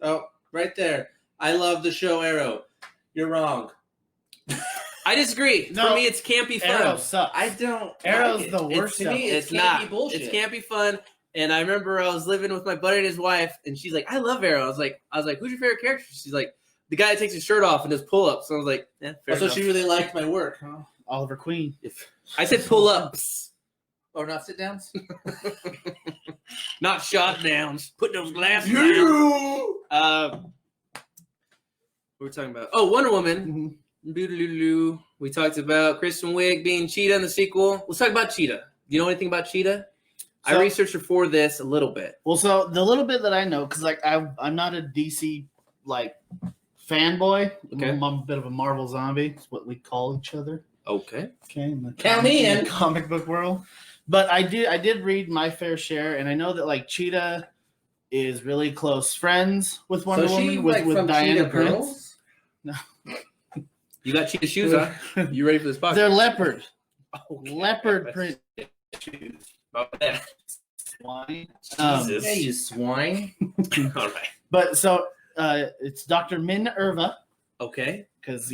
Oh, right there. I love the show Arrow. You're wrong. I disagree. No, for me, it's campy fun. Arrow sucks. I don't. Arrow's like it. the worst. To me, It's campy not. bullshit. It's campy fun. And I remember I was living with my buddy and his wife, and she's like, I love Arrow. I was like, who's your favorite character? She's like, the guy that takes his shirt off and does pull-ups. So I was like, yeah, fair So enough. she really liked my work, huh? Oliver Queen. I said pull-ups, Or not sit downs? not shot downs. Put those glasses on. We were talking about Wonder Woman. Doo-doo-doo-doo. We talked about Kristen Wiig being Cheetah in the sequel. Let's talk about Cheetah. Do you know anything about Cheetah? I So- researched her for this a little bit. Well, so the little bit that I know, because like I'm not a DC like fanboy. Okay. I'm a bit of a Marvel zombie. It's what we call each other. Okay. Okay, in the Count me in in. the comic book world. But I did read my fair share, and I know that like Cheetah is really close friends with Wonder Woman with Diana Prince. You got Cheetah shoes on. You ready for this podcast? They're leopard. Okay. Leopard print shoes. About that. Swine. Jesus. Yeah, you swine. All right. But so it's Dr. Minerva, Okay. because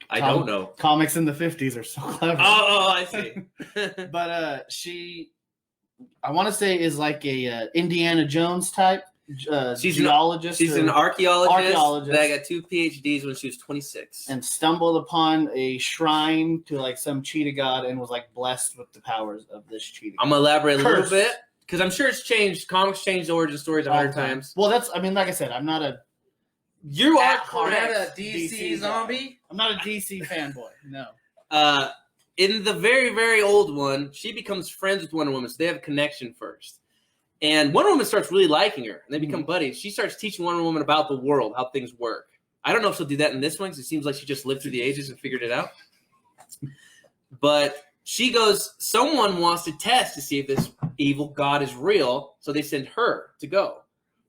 I don't know. comics in the 50s are so clever. Oh, I see. But she, I want to say, is like a Indiana Jones type She's geologist. She's or- an archaeologist Archaeologist. that got 2 PhDs when she was 26. and stumbled upon a shrine to like some cheetah god and was like blessed with the powers of this cheetah. I'm gonna elaborate a little Cursed. bit because I'm sure it's changed. Comics changed origin stories 100 times. Well, like I said, I'm not a You are At-heart You're correct. not a DC, DC zombie? I'm not a DC fanboy. No. In the very, very old one, she becomes friends with Wonder Woman, so they have a connection first. And Wonder Woman starts really liking her, and they become buddies. She starts teaching Wonder Woman about the world, how things work. I don't know if she'll do that in this one, because it seems like she just lived through the ages and figured it out. But she goes, someone wants to test to see if this evil god is real, so they send her to go.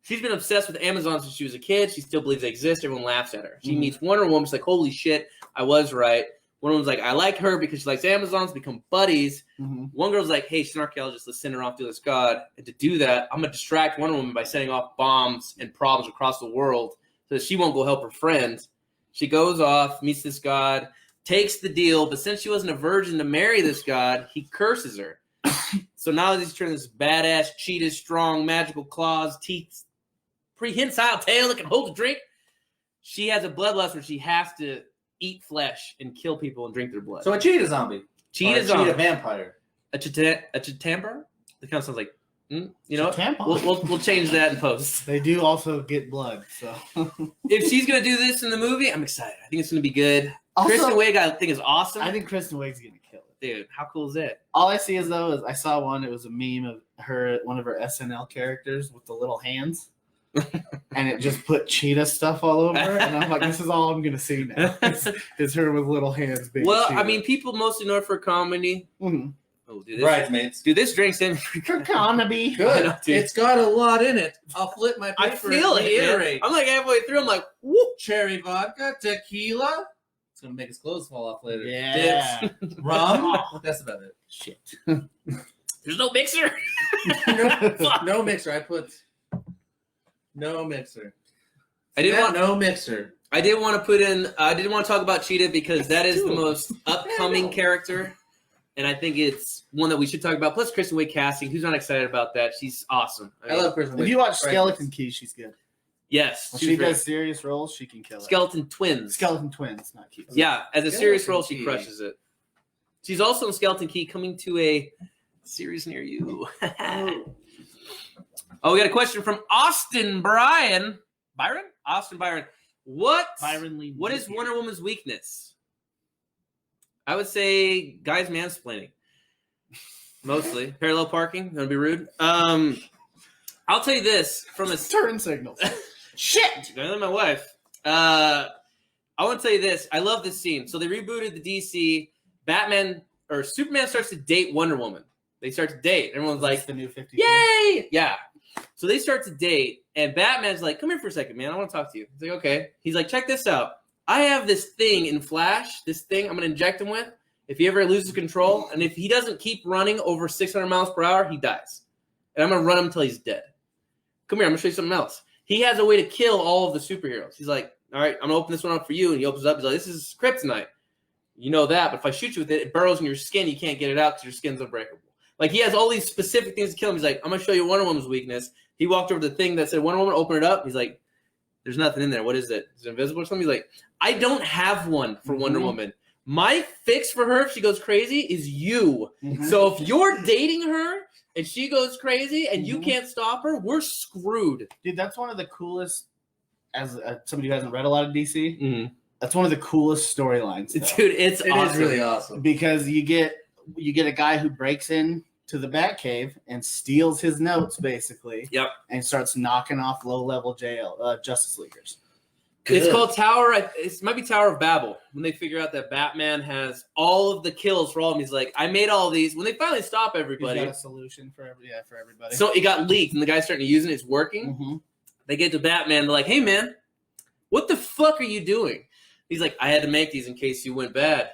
She's been obsessed with Amazon since she was a kid. She still believes they exist. Everyone laughs at her. She meets Wonder Woman. She's like, holy shit, I was right. Wonder Woman's like, I like her because she likes Amazons, become buddies. One girl's like, hey, she's an archaeologist. Let's send her off to this god. And to do that, I'm going to distract Wonder Woman by sending off bombs and problems across the world so that she won't go help her friends. She goes off, meets this god, takes the deal, but since she wasn't a virgin to marry this god, he curses her. So now she's turned this badass, cheetah, strong, magical claws, teeth, prehensile tail that can hold a drink. She has a bloodlust where she has to eat flesh and kill people and drink their blood. So a cheetah zombie. Cheetah Or a zombie. cheetah vampire. A chitamper? That kind of sounds like, you know, Chitampa. we'll change that in post. They do also get blood, so. If she's gonna do this in the movie, I'm excited. I think it's gonna be good. Also, Kristen Wiig, I think is awesome. I think Kristen Wiig's gonna kill it. Dude, how cool is that? All I see is I saw one. It was a meme of her, one of her SNL characters with the little hands, and it just put cheetah stuff all over her. And I'm like, this is all I'm gonna see now. Is her with little hands. Being Well, cheetah. I mean, people mostly know it for comedy. Mhm. Oh, dude, Bridesmaids. this drink's in. Economy. I Good. know, dude. It's got a lot in it. I'll flip my I paper feel and it. Man. reiterate. I'm like halfway through. I'm like, whoop. Cherry vodka, tequila. It's gonna make his clothes fall off later. Yeah. Dips, rum. That's about it. Shit. There's no mixer. No mixer. I put no mixer. I didn't want. no mixer. I did want to put in. I didn't want to talk about Cheetah because that is the most upcoming character, and I think it's one that we should talk about. Plus, Kristen Wiig casting. Who's not excited about that? She's awesome. I love Kristen Wiig. If you watch Right. Skeleton Key, she's good. Yes, When she's she great. does serious roles, she can kill it. Skeleton Twins. Skeleton Twins, not cute. Yeah, as a serious Skeleton role, she Key. crushes it. She's also in Skeleton Key, coming to a series near you. Oh, we got a question from Austin Byron. Austin Byron. Byron Lee. What is Wonder Woman's weakness? I would say guys mansplaining. Mostly. Parallel parking. Gonna be rude. I'll tell you this from a turn signals? Shit. better than my wife. I want to tell you this. I love this scene. So they rebooted the DC. Batman or Superman starts to date Wonder Woman. They start to date. Everyone's like, the new 50. yay! Yeah. So they start to date, and Batman's like, come here for a second, man. I want to talk to you. He's like, okay. He's like, check this out. I have this thing in Flash, this thing I'm going to inject him with. If he ever loses control, and if he doesn't keep running over 600 miles per hour, he dies. And I'm going to run him until he's dead. Come here, I'm going to show you something else. He has a way to kill all of the superheroes. He's like, all right, I'm going to open this one up for you. And he opens it up. He's like, this is kryptonite. You know that, but if I shoot you with it, it burrows in your skin. You can't get it out because your skin's unbreakable. Like, he has all these specific things to kill him. He's like, I'm going to show you Wonder Woman's weakness. He walked over to the thing that said Wonder Woman, open it up. He's like, there's nothing in there. What is it? Is it invisible or something? He's like, I don't have one for Wonder Woman. My fix for her if she goes crazy is you. Mhm. So if you're dating her and she goes crazy and you can't stop her, we're screwed. Dude, that's one of the coolest. As somebody who hasn't read a lot of DC, Mm-hmm. that's one of the coolest storylines. though. Dude, it's It awesome. is really awesome. Because you get a guy who breaks in to the Batcave and steals his notes basically. Yep. And starts knocking off low-level Justice Leaguers. It's Good. called Tower. It might be Tower of Babel. When they figure out that Batman has all of the kills for all of them, he's like, I made all these. When they finally stop He's everybody, got a solution for everybody. so it got leaked and the guy's starting to use it. It's working. Mhm. They get to Batman. They're like, hey, man, what the fuck are you doing? He's like, I had to make these in case you went bad.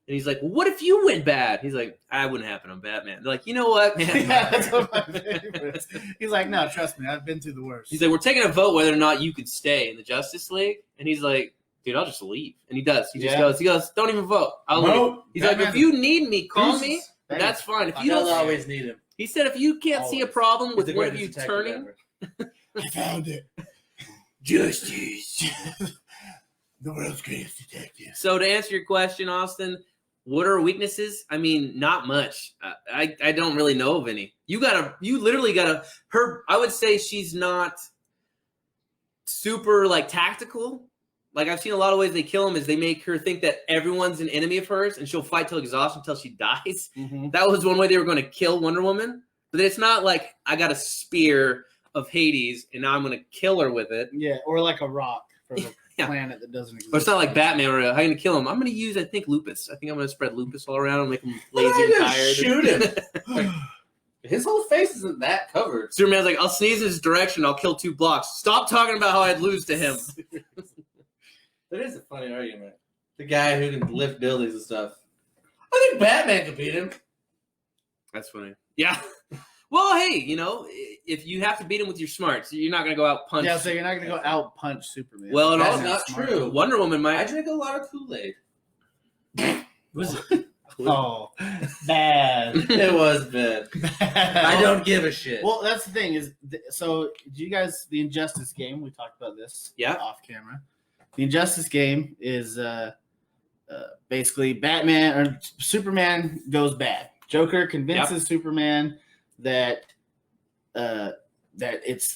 And he's like, well, what if you went bad? He's like, I wouldn't happen. I'm Batman. They're like, you know what, man? Yeah, that's one of my favorites. He's like, no, trust me, I've been through the worst. He's like, we're taking a vote whether or not you could stay in the Justice League. And he's like, dude, I'll just leave. And he does. He just Yeah. goes, don't even vote. I'll leave. Nope. He's like, Batman- if you need me, call me. Hey, That's fine. If I you You'll don't, always need him. he said, if you can't see a Always. problem He's with the one of you greatest detective turning, ever. I found it. justice. The world's greatest detective. So to answer your question, Austin, what are weaknesses? I mean, not much. I don't really know of any. You literally gotta her. I would say she's not super like tactical. Like I've seen a lot of ways they kill him is they make her think that everyone's an enemy of hers and she'll fight till exhaustion until she dies. Mm-hmm. That was one way they were going to kill Wonder Woman. But it's not like I got a spear of Hades and now I'm going to kill her with it. Yeah, or like a rock from a Yeah. planet that doesn't exist. Or it's not like Batman where how are you going to kill him? I'm going to use, I think, lupus. I think I'm going to spread lupus all around and make him Why lazy don't and I tired. just shoot him? His whole face isn't that covered. Superman's like, I'll sneeze in his direction. I'll kill 2 blocks. Stop talking about how I'd lose to him. That is a funny argument. The guy who can lift buildings and stuff. I think Batman could beat him. That's funny. Yeah. Well, hey, if you have to beat him with your smarts, you're not gonna go out punch. Yeah, so you're not gonna go out punch Superman. Well, and That's also not smart. true. Wonder Woman I might. drink a lot of Kool-Aid. Was it? Oh, bad. It was bad. I don't give a shit. Well, that's the thing is, so do you guys the Injustice game? We talked about this, Yeah. off camera. The Injustice game is basically Batman or Superman goes bad. Joker convinces Superman that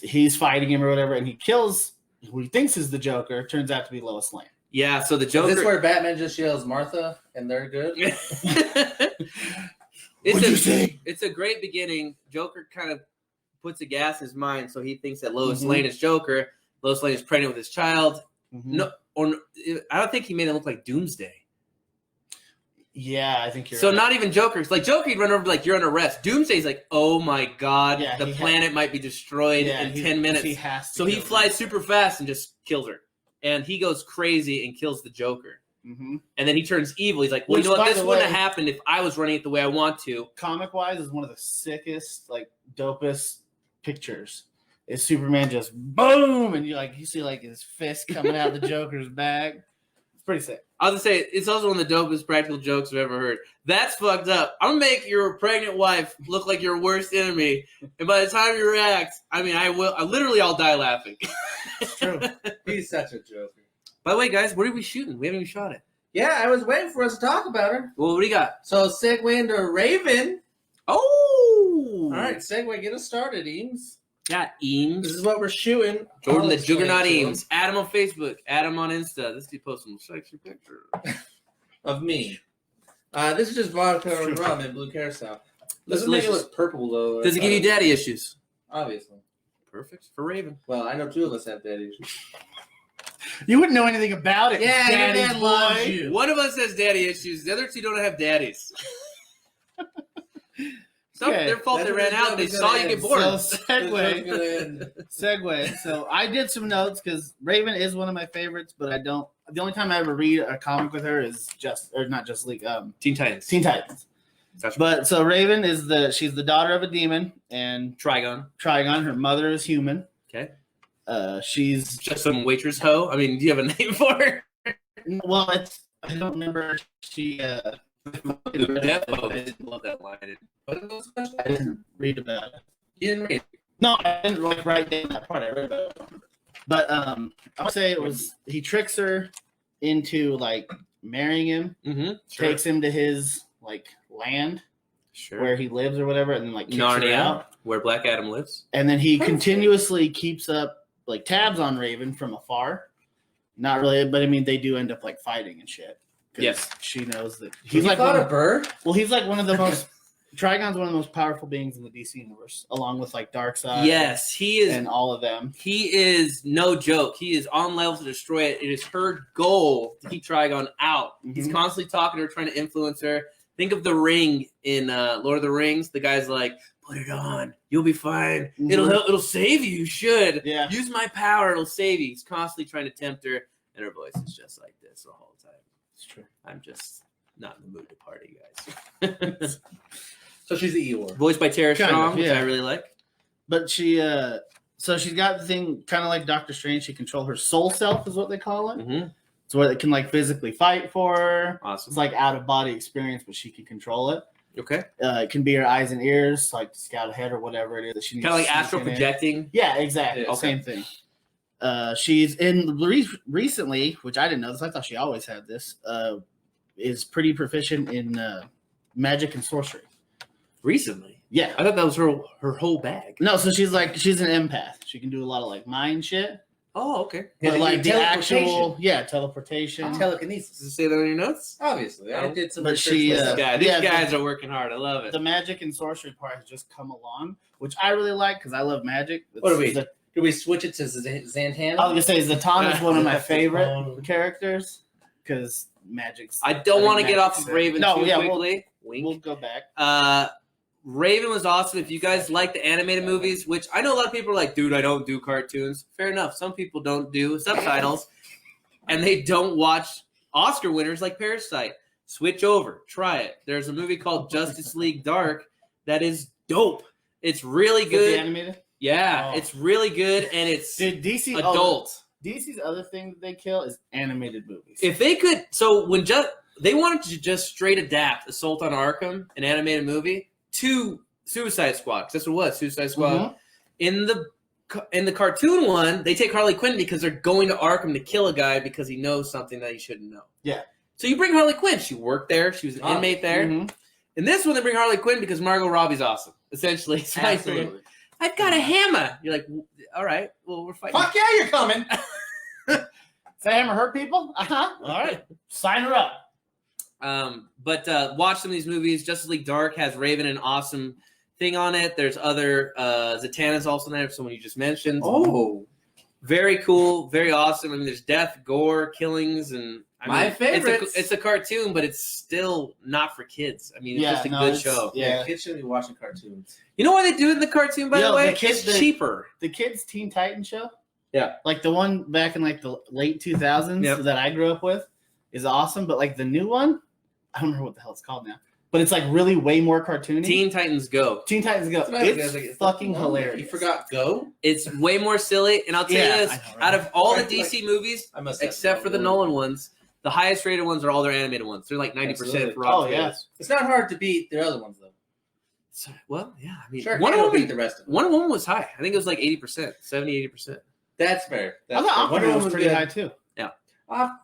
he's fighting him or whatever, and he kills who he thinks is the Joker. Turns out to be Lois Lane. Yeah. So the Is Joker. this where Batman just yells Martha and they're good? It's a great beginning. Joker kind of puts a gas in his mind, so he thinks that Lois Lane is Joker. Lois Lane is pregnant with his child. No, I don't think he made it look like Doomsday. Yeah, I think you're So right. not even Joker's like Joker. He'd run over like you're under arrest. Doomsday's like, oh my god, Yeah, the he planet might be destroyed in 10 minutes. He has to So he kill flies him. super fast and just kills her, and he goes crazy and kills the Joker. Mhm. And then he turns evil. He's like, well, Which, you know what? by This the wouldn't way- have happened if I was running it the way I want to. Comic wise is one of the sickest, like dopest pictures. Is Superman just boom and you see like his fist coming out the Joker's bag. It's pretty sick. I'll just say it's also one of the dopest practical jokes I've ever heard. That's fucked up. I'm gonna make your pregnant wife look like your worst enemy, and by the time you react, I mean I'll die laughing. It's true. He's such a joker. By the way, guys, what are we shooting? We haven't even shot it. Yeah, I was waiting for us to talk about her. Well, what do you got? So segue into Raven. Oh, All right, segue, get us started, Eames. got This Eames. is what we're shooting. Jordan I'll the explain Juggernaut it to him. Eames. Add him on Facebook. Add him on Insta. This dude posts some sexy pictures. Of me. This is just vodka It's and true. rum and blue carousel. Looks Doesn't make it delicious. look purple though. Does it give you daddy issues? Obviously. Perfect for Raven. Well, I know two of us have daddy issues. You wouldn't know anything about it. Yeah, your Daddy's dad loves boy. you. One of us has daddy issues. The other two don't have daddies. It's not Okay. their fault they ran out. They saw you get bored. So This is gonna segue. end. Segue. So I did some notes because Raven is one of my favorites, but I don't. The only time I ever read a comic with her is not just League, Teen Titans. Teen Titans. That's But so Raven is she's the daughter of a demon, and Trigon. Trigon, her mother is human. Okay. She's Just some waitress hoe. I mean, do you have a name for her? well, I don't remember. She Defo. I didn't love that line. I didn't read about it. You didn't read it. No, I didn't like write down that part. I read about it. But I would say it was he tricks her into like marrying him, Mm-hmm. takes him to his like land Sure. where he lives or whatever, and then like kicks her out. Narnia, where Black Adam lives. And then he continuously keeps up like tabs on Raven from afar. Not really, but I mean they do end up like fighting and shit. 'Cause Yes. she knows that He's he's like thought one a of, bird. well, he's like one of the most. Trigon's one of the most powerful beings in the DC universe, along with like Darkseid. Yes, he is. and all of them. He is no joke. He is on level to destroy it. It is her goal to keep Trigon out. He's Mhm. constantly talking to her, trying to influence her. Think of the ring in Lord of the Rings. The guy's like, "Put it on. You'll be fine. Mhm. It'll help. It'll save you. You should Yeah. use my power. It'll save you." He's constantly trying to tempt her, and her voice is just like this the whole time. It's true. I'm just not in the mood to party, guys. So she's the Eeyore. Voiced by Tara Kind of, Strong, which yeah. I really like. But she, so she's got the thing kind of like Doctor Strange. She control her soul self, is what they call it. Mm-hmm. It's where it can like physically fight for her. Awesome. It's like out of body experience, but she can control it. Okay. It can be her eyes and ears, like to scout ahead or whatever it is that she needs. Kind of like to sneak astral in. projecting. Yeah, exactly. Yeah, Same thing. She's in recently, which I didn't know this. I thought she always had this. Is pretty proficient in magic and sorcery. Recently. Yeah. I thought that was her whole bag. No, so she's an empath. She can do a lot of like mind shit. Oh, okay. Yeah, But like the teleportation. actual teleportation. Telekinesis. Does it say that on your notes? Obviously, I did some But research. she, myself. These yeah, guys are working hard. I love it. the magic and sorcery part has just come along, which I really like because I love magic. What are we? The- Do we switch it to Zantana? I was gonna say Zatanna is one of my That's favorite fun. characters because magic's. I don't think want to get off magic's of it. Raven No, too yeah, quickly. We'll Wink. go back. Raven was awesome. If you guys like the animated movies, which I know a lot of people are like, dude, I don't do cartoons. Fair enough. Some people don't do subtitles, and they don't watch Oscar winners like Parasite. Switch over. Try it. There's a movie called Justice League Dark that is dope. It's really Is it the good. animated? Yeah, Oh. it's really good, and it's Dude, DC adult. DC's other thing that they kill is animated movies. If they could, so when they wanted to just straight adapt Assault on Arkham, an animated movie, to Suicide Squad. 'Cause that's what it was, Suicide Squad. Mhm. In the cartoon one, they take Harley Quinn because they're going to Arkham to kill a guy because he knows something that he shouldn't know. Yeah. So you bring Harley Quinn. She worked there. She was an inmate there. Mhm. In this one, they bring Harley Quinn because Margot Robbie's awesome. Essentially, it's like, Absolutely. I've got a hammer. You're like, all right, well, we're fighting. Fuck yeah, you're coming. Does that hammer hurt people? Uh-huh. All right. Sign her up. But watch some of these movies. Justice League Dark has Raven, an awesome thing on it. There's other Zatanna's also there, someone you just mentioned. Oh, Very cool, very awesome. I mean, there's death, gore, killings, and My favorites. It's a cartoon, but it's still not for kids. I mean, it's just a good show. Yeah. kids shouldn't be watching cartoons. You know why they do it in the cartoon? By Yo, the way, the kids- it's cheaper. The kids' Teen Titans show. Yeah. Like the one back in like the late 2000s Yep. that I grew up with is awesome, but like the new one, I don't remember what the hell it's called now. But it's like really way more cartoony. Teen Titans Go. Teen Titans Go. It's fucking hilarious. You forgot Go? It's way more silly, and I'll tell Yeah, you this: I know, right? out of all the Right, DC movies, I must have except for the Go. Nolan ones, the highest rated ones are all their animated ones. They're like 90% Absolutely. for Rotten Oh, yeah. Tomatoes. It's not hard to beat their other ones though. So, well, yeah. I mean, Sure, one Wonder of beat them, the rest of them. one of them was high. I think it was like 80%, 70-80%. That's fair. I That's thought fair. Wonder Aquaman Woman was pretty good. high too. Ah.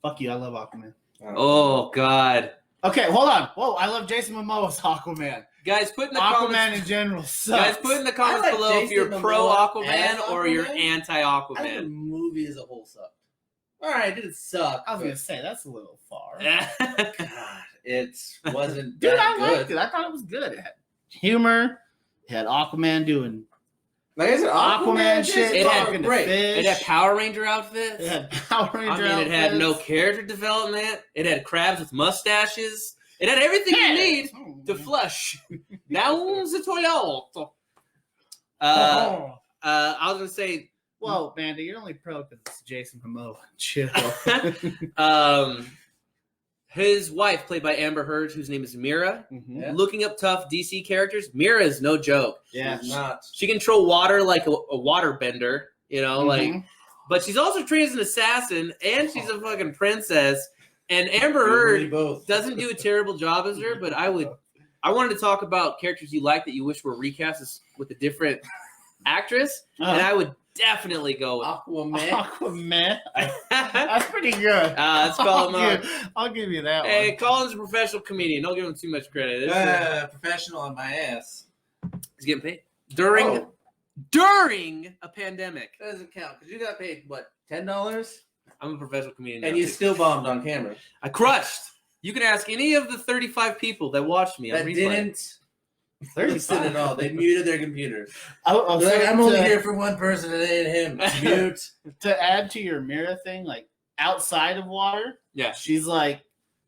Fuck you, I love Aquaman. Oh God, Okay, hold on. Whoa, I love Jason Momoa's Aquaman. guys, put in the Aquaman comments. in general sucks. Guys, put in the comments I like below if Jason you're pro Momoa Aquaman as or you're Aquaman. anti I think the Aquaman. movie as a whole sucked. All right, it didn't suck. I was but gonna say that's a little far. God, it wasn't Dude, that I good. liked it. I thought it was good. It had humor. It had Aquaman doing Like I said, Aquaman shit. It had talking to great. fish. It had Power Ranger outfits. It had Power I Ranger mean, it had no outfits. character development. It had crabs with mustaches. It had everything you need to flush down the toilet. I was gonna say, Whoa, Mandy, you're only pro because it's Jason Momoa. Chill. his wife, played by Amber Heard, whose name is Mira. Mhm. Yeah. Looking up tough DC characters, Mira is no joke. Yeah. It's not. She can control water like a water bender, you know, like. Mhm. But she's also trained as an assassin, and she's a fucking princess. And Amber Heard both. doesn't do a terrible job as her, but I wanted to talk about characters you like that you wish were recast with a different actress, and I would definitely go with. Aquaman. Aquaman. That's pretty good. Let's call him up. I'll give you that Hey, one. Colin's a professional comedian. Don't give him too much credit. Professional on my ass. He's getting paid during a pandemic. That doesn't count because you got paid what $10, I'm a professional comedian, and now, you too. still bombed on camera. I crushed. You can ask any of the 35 people that watched me. on That replay. didn't listen at all. They muted their computers. I'll They're like, say I'm only to- here for one person, and it ain't him. Mute. To add to your Mira thing, like outside of water, Yeah. she's like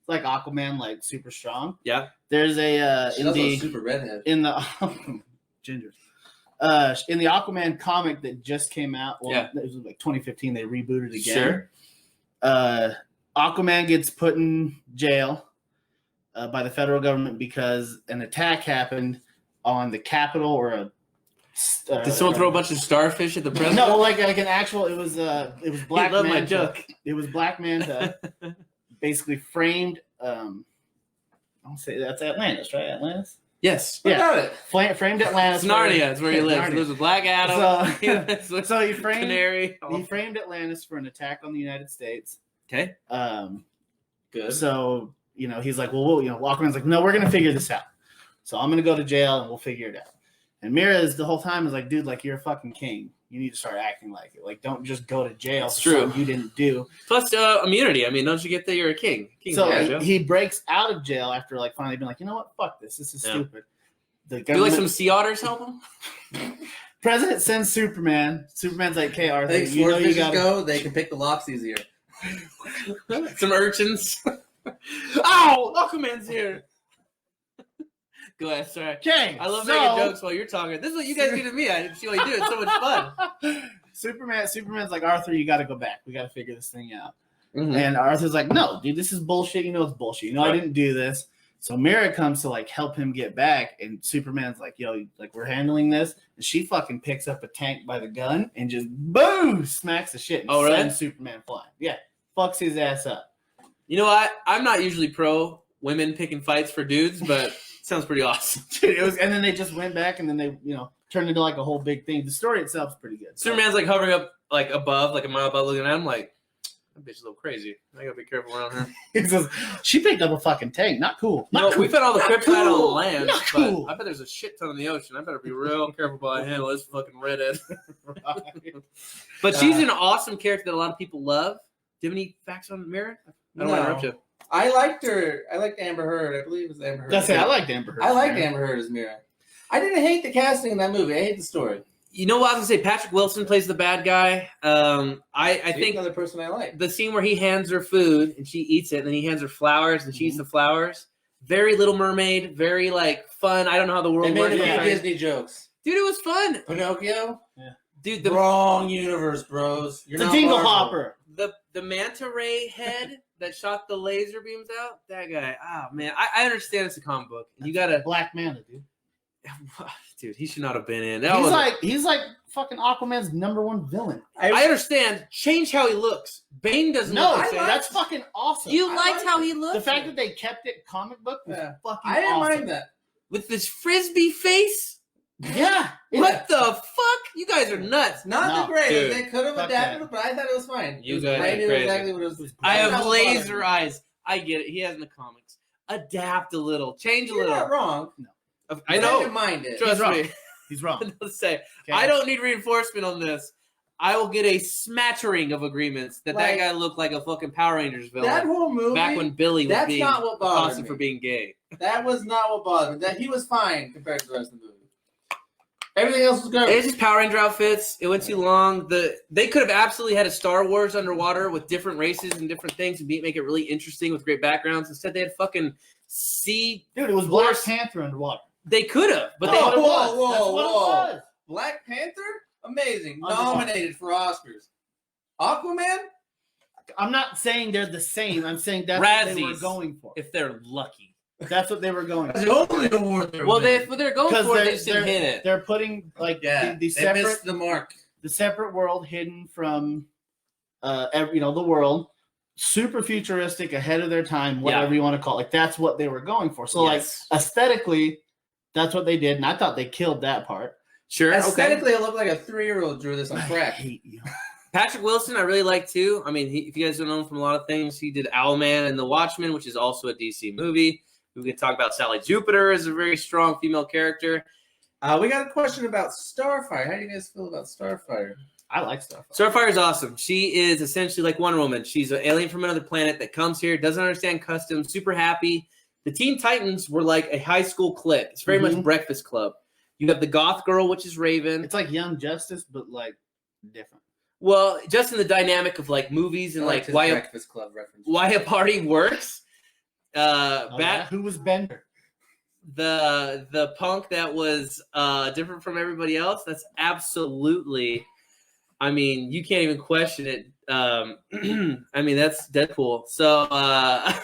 Aquaman, like super strong. Yeah. There's a She's in also a the super redhead. in the gingers. In the Aquaman comic that just came out, well, Yeah. it was like 2015. They rebooted again. Sure. Aquaman gets put in jail by the federal government because an attack happened on the Capitol or a. Did someone throw a bunch of starfish at the president? No, like an actual. It was Black He loved my Manta. joke. It was Black Manta, basically framed. I'll say that's Atlantis, right? Atlantis. Yes. What Yeah. about it? Framed Atlantis. It's Narnia. It's where he lives. Narnia. He lives with Black Adam. So- He lives with So he framed. Canary. He framed Atlantis for an attack on the United States. Okay. Good. So he's like, well, Aquaman's like, no, we're gonna figure this out. So I'm gonna go to jail and we'll figure it out. And Mira is the whole time is like, dude, like you're a fucking king. You need to start acting like it. Like, don't just go to jail It's for true. something you didn't do. Plus immunity. I mean, don't you get that you're a king? King's So yeah, he breaks out of jail after like finally being like, you know what, fuck this. This is Yeah. stupid. The Do like government, some sea otters help him? president sends Superman. Superman's like, hey Arthur, Thanks, you know you swordfishes got go. They can pick the locks easier. Some urchins. Ow! Aquaman's here. Go ahead. Sorry. Okay, I love making jokes while you're talking. This is what you guys do to me. I see what you do. It's so much fun. Superman's like, Arthur, you got to go back. We got to figure this thing out. Mhm. And Arthur's like, no, dude, this is bullshit. You know it's bullshit. You know I Right. didn't do this. So Mira comes to like help him get back, and Superman's like, "Yo, like we're handling this," and she fucking picks up a tank by the gun and just boom smacks the shit and Oh, really? sends Superman flying. Yeah, fucks his ass up. You know what? I'm not usually pro women picking fights for dudes, but it sounds pretty awesome. Dude, it was, and then they just went back, and then they turned into like a whole big thing. The story itself's pretty good. Superman's like hovering up like above, like a mile above, looking at him like, that bitch is a little crazy. I gotta be careful around her. He says, she picked up a fucking tank. Not cool. No, Not cool. we found all the Not kryptonite on the cool. land, Not but cool. I bet there's a shit ton in the ocean. I better be real careful about how I handle this fucking redhead. But she's an awesome character that a lot of people love. Do you have any facts on Mira? I don't want to interrupt you. I liked her. I liked Amber Heard. I believe it was Amber Heard. That's it. I liked Amber Heard. I liked Amber Heard as Mira. I didn't hate the casting in that movie. I hate the story. You know what I was gonna say? Patrick Wilson plays the bad guy. I See, think another person I like. the scene where he hands her food and she eats it, and then he hands her flowers and she eats the flowers. Very Little Mermaid. Very like fun. I don't know how the They world made works. a few Yeah. Disney jokes. Dude, it was fun. Pinocchio. Dude, The wrong universe, bros. You're The not Dingle Marvel. Hopper. the manta ray head that shot the laser beams out. That guy. Oh man, I understand it's a comic book. You gotta, Black Manta, dude. dude. He should not have been in. He's like fucking Aquaman's #1 villain. I understand. Change how he looks. Bane doesn't. No, look the same. that's fucking awesome. You I liked like how he looked. the fact that they kept it comic book was Yeah. fucking I didn't awesome. mind that. with this frisbee face. Yeah. What the fuck? You guys are nuts. Not No, the greatest. dude. They could have Fuck adapted that. it, but I thought it was fine. You It was- guys I are knew crazy. exactly what it was. I have That was laser fun. eyes. I get it. He has in the comics. Adapt a little. Change a You're little. not wrong. I I know. didn't mind it. Trust wrong. me. He's wrong. I'll say. Okay. I don't need reinforcement on this. I will get a smattering of agreements that Like- guy looked like a fucking Power Rangers villain That whole movie. back when Billy was that's being not what bothered accosted me. for being gay. That was not what bothered me. That he was fine compared to the rest of the movie. Everything else was good. It's just Power Ranger outfits. It went too long. They could have absolutely had a Star Wars underwater with different races and different things and make it really interesting with great backgrounds. Instead, they had fucking sea. Dude, it was Black Panther underwater. They could have, but That's they. what it Whoa, was. whoa, That's what it whoa. was. Black Panther, amazing, Underwater. nominated for Oscars. Aquaman, I'm not saying they're the same. I'm saying that's what they were Razzies. going for. If they're lucky. That's what they were going for. the only award they're Well, winning. what they're going Because for, they just didn't hit it. they're putting like yeah, the they separate missed the mark. the separate world hidden from the world, super futuristic, ahead of their time, whatever you want to call it. Like that's what they were going for. So Yes. like aesthetically, that's what they did, and I thought they killed that part. Sure. Okay. Aesthetically, it looked like a 3-year-old drew this on I crack. hate you. Patrick Wilson, I really like too. I mean, if you guys don't know him from a lot of things, he did Owlman and The Watchmen, which is also a DC movie. We can talk about Sally Jupiter as a very strong female character. We got a question about Starfire. How do you guys feel about Starfire? I like stuff. Starfire is awesome. She is essentially like Wonder Woman. She's an alien from another planet that comes here, doesn't understand customs, super happy. The Teen Titans were like a high school clique. It's very much Mhm. Breakfast Club. You have the goth girl, which is Raven. It's like Young Justice, but like different. Well, just in the dynamic of like movies and I like liked his why Breakfast Club reference. a party works. Oh, yeah? Who was Bender? The punk that was different from everybody else. That's absolutely. I mean, you can't even question it. I mean, that's Deadpool. So I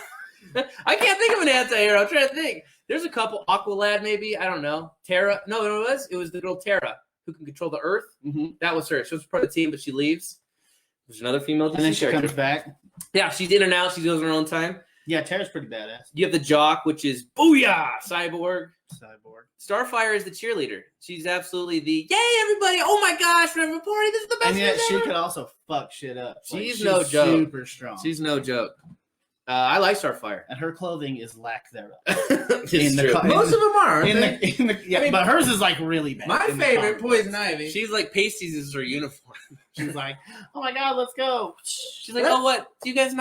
can't think of an anti-hero. I'm trying to think. There's a couple. Aqualad, maybe. I don't know. Terra. No, it was the girl Terra who can control the Earth. Mm-hmm. That was her. She was part of the team, but she leaves. There's another female. And then DC she character. comes back. Yeah, she's in and out. She goes on her own time. Yeah, Tara's pretty badass. You have the Jock, which is Booyah! Cyborg. Cyborg. Starfire is the cheerleader. She's absolutely the yay, everybody! Oh my gosh, we're having a party. This is the best And yet thing she ever. could also fuck shit up. Like, She's no joke. Super strong. She's no joke. I like Starfire. and her clothing is lack thereof. It's In the true. co- Most of them are. Aren't In they? yeah, I mean, but hers is like really bad. My in the favorite, comic. Poison Ivy. She's like pasties is her uniform. She's like, oh my god, let's go. She's like, oh what? Do you guys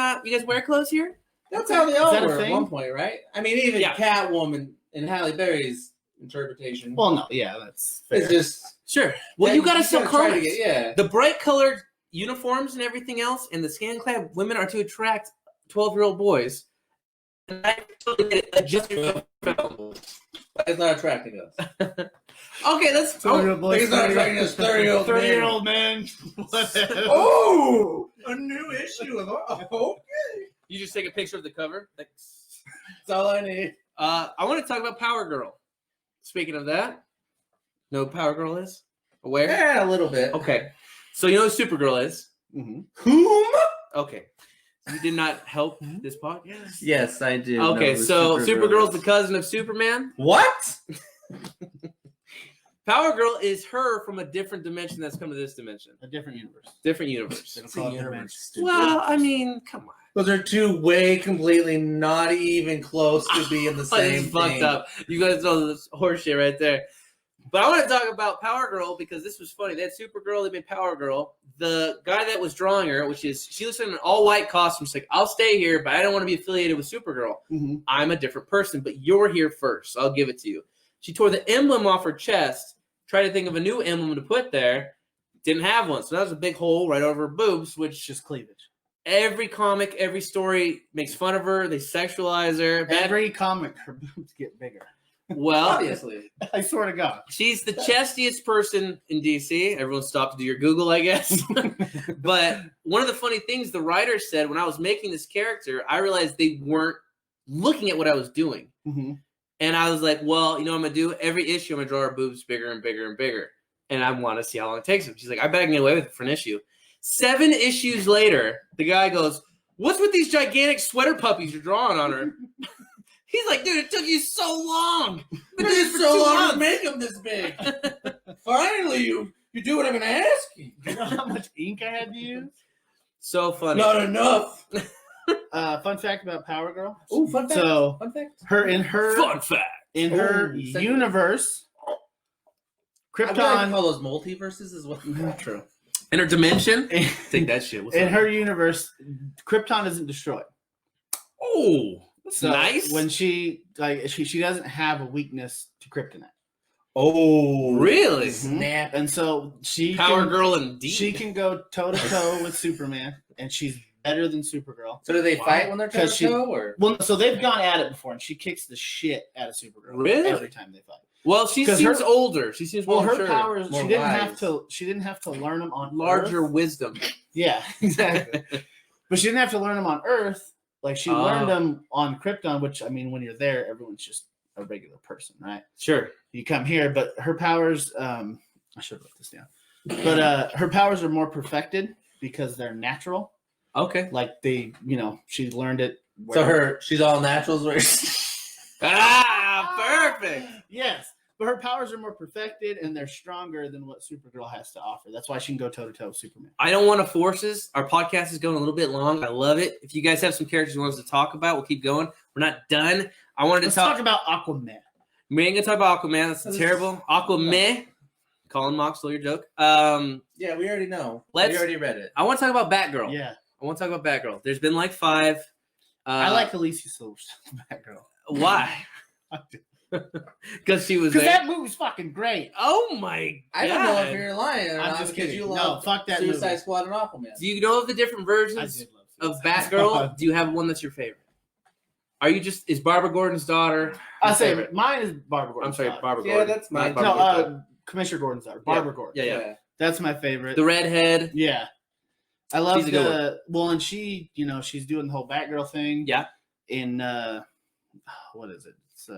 wear clothes here? That's how they all that a were at thing? one point, right? I mean, even Yeah. Catwoman in Halle Berry's interpretation. Well, no, yeah, that's fair. it's just Sure. Well, you gotta sell try to comics. get- yeah. The bright colored uniforms and everything else, and the skin-clad women are to attract 12-year-old boys. And I totally get it. Adjust your It's not attracting us. Okay, let's. It's not attracting us 30-year-old 30-year-old man. Whatever. Oh, a new issue of okay. You just take a picture of the cover. Like, That's all I need. I want to talk about Power Girl. Speaking of that, know who Power Girl is? Aware? Yeah, a little bit. Okay. So you know who Supergirl is? Mhm. Whom? Okay. You did not help this podcast? Yes, I do. Okay, so Supergirl's the cousin of Superman. What? Power Girl is her from a different dimension that's come to this dimension. A different universe. Different universe. They don't call it universe. Well, I mean, come on. Those are two way completely not even close to being the This same is fucked thing. up. You guys know this horseshit right there. But I want to talk about Power Girl because this was funny. They had Supergirl, they made Power Girl. The guy that was drawing her, which is, she looks in an all-white costume. She's like, I'll stay here, but I don't want to be affiliated with Supergirl. Mm-hmm. I'm a different person, but you're here first. So I'll give it to you. She tore the emblem off her chest, tried to think of a new emblem to put there. Didn't have one. So that was a big hole right over her boobs, which Just cleavage. every comic, every story makes fun of her. They sexualize her. Every comic, her boobs get bigger. Well, Obviously. I swear to God. she's the chestiest person in DC. Everyone stop to do your Google, I guess. But one of the funny things the writer said when I was making this character, I realized they weren't looking at what I was doing. Mm-hmm. And I was like, well, you know what I'm going to do? Every issue, I'm going to draw her boobs bigger and bigger and bigger. And I want to see how long it takes them. She's like, I bet I can get away with it for an issue. 7 issues later, the guy goes, what's with these gigantic sweater puppies you're drawing on her? He's like, dude, it took you so long. Been doing this for 2 to months. make them this big. Finally, you do what I'm going to ask you. You know how much ink I had to use? So funny. Not enough. Fun fact about Power Girl. Oh, fun fact. So Fun fact. her Fun fact. in her Oh, second. universe, I'm glad Krypton you call those multiverses as well. True. In her dimension? Take that shit. What's in up? her universe, Krypton isn't destroyed. Oh, that's So nice. when she doesn't have a weakness to kryptonite. Oh, Really? Snap. And so she Power can, Girl indeed. she can go toe to toe with Superman, and she's better than Supergirl. So do they Wow. fight when they're toe Because to she- toe, or Well, so they've gone at it before, and she kicks the shit out of Supergirl Really? every time they fight. Well, she 'Cause seems her- older. She seems Well, more her mature. powers more she didn't wise. have to learn them on larger Earth. wisdom. Yeah, exactly. But she didn't have to learn them on Earth. Like she learned them on Krypton, which I mean, when you're there, everyone's just a regular person, right? Sure. You come here, but her powers. I should have wrote this down. But her powers are more perfected because they're natural. Okay. Like they, she learned it. so she's all naturals. Where Perfect. Yes, but her powers are more perfected and they're stronger than what Supergirl has to offer. That's why she can go toe to toe with Superman. I don't want to force this. Our podcast is going a little bit long. I love it. If you guys have some characters you want us to talk about, we'll keep going. We're not done. I wanted to Let's talk. talk about Aquaman. We ain't gonna talk about Aquaman. That's terrible. Aquaman. Colin Mock, still your joke. yeah, we already know. We Let's- already read it. I want to talk about Batgirl. Yeah, I want to talk about Batgirl. There's been like 5. I like Alicia Silverstone, Batgirl. Why? Because she was Because there. that movie's fucking great. Oh my god! I don't know if you're lying or I'm not just because kidding. you No, love fuck that Suicide movie. Squad and Aquaman. Do you know of the different I versions did love of Suicide Batgirl? Squad. Do you have one that's your favorite? Are you just is Barbara Gordon's daughter? I your say favorite? mine is Barbara Gordon. I'm sorry, Barbara Yeah, Gordon. that's mine. Not No, Barbara Gordon. Commissioner Gordon's daughter, Barbara Gordon. Yeah. That's my favorite. The redhead. Yeah. I love She's a good and she, she's doing the whole Batgirl thing. Yeah. In what is it? It's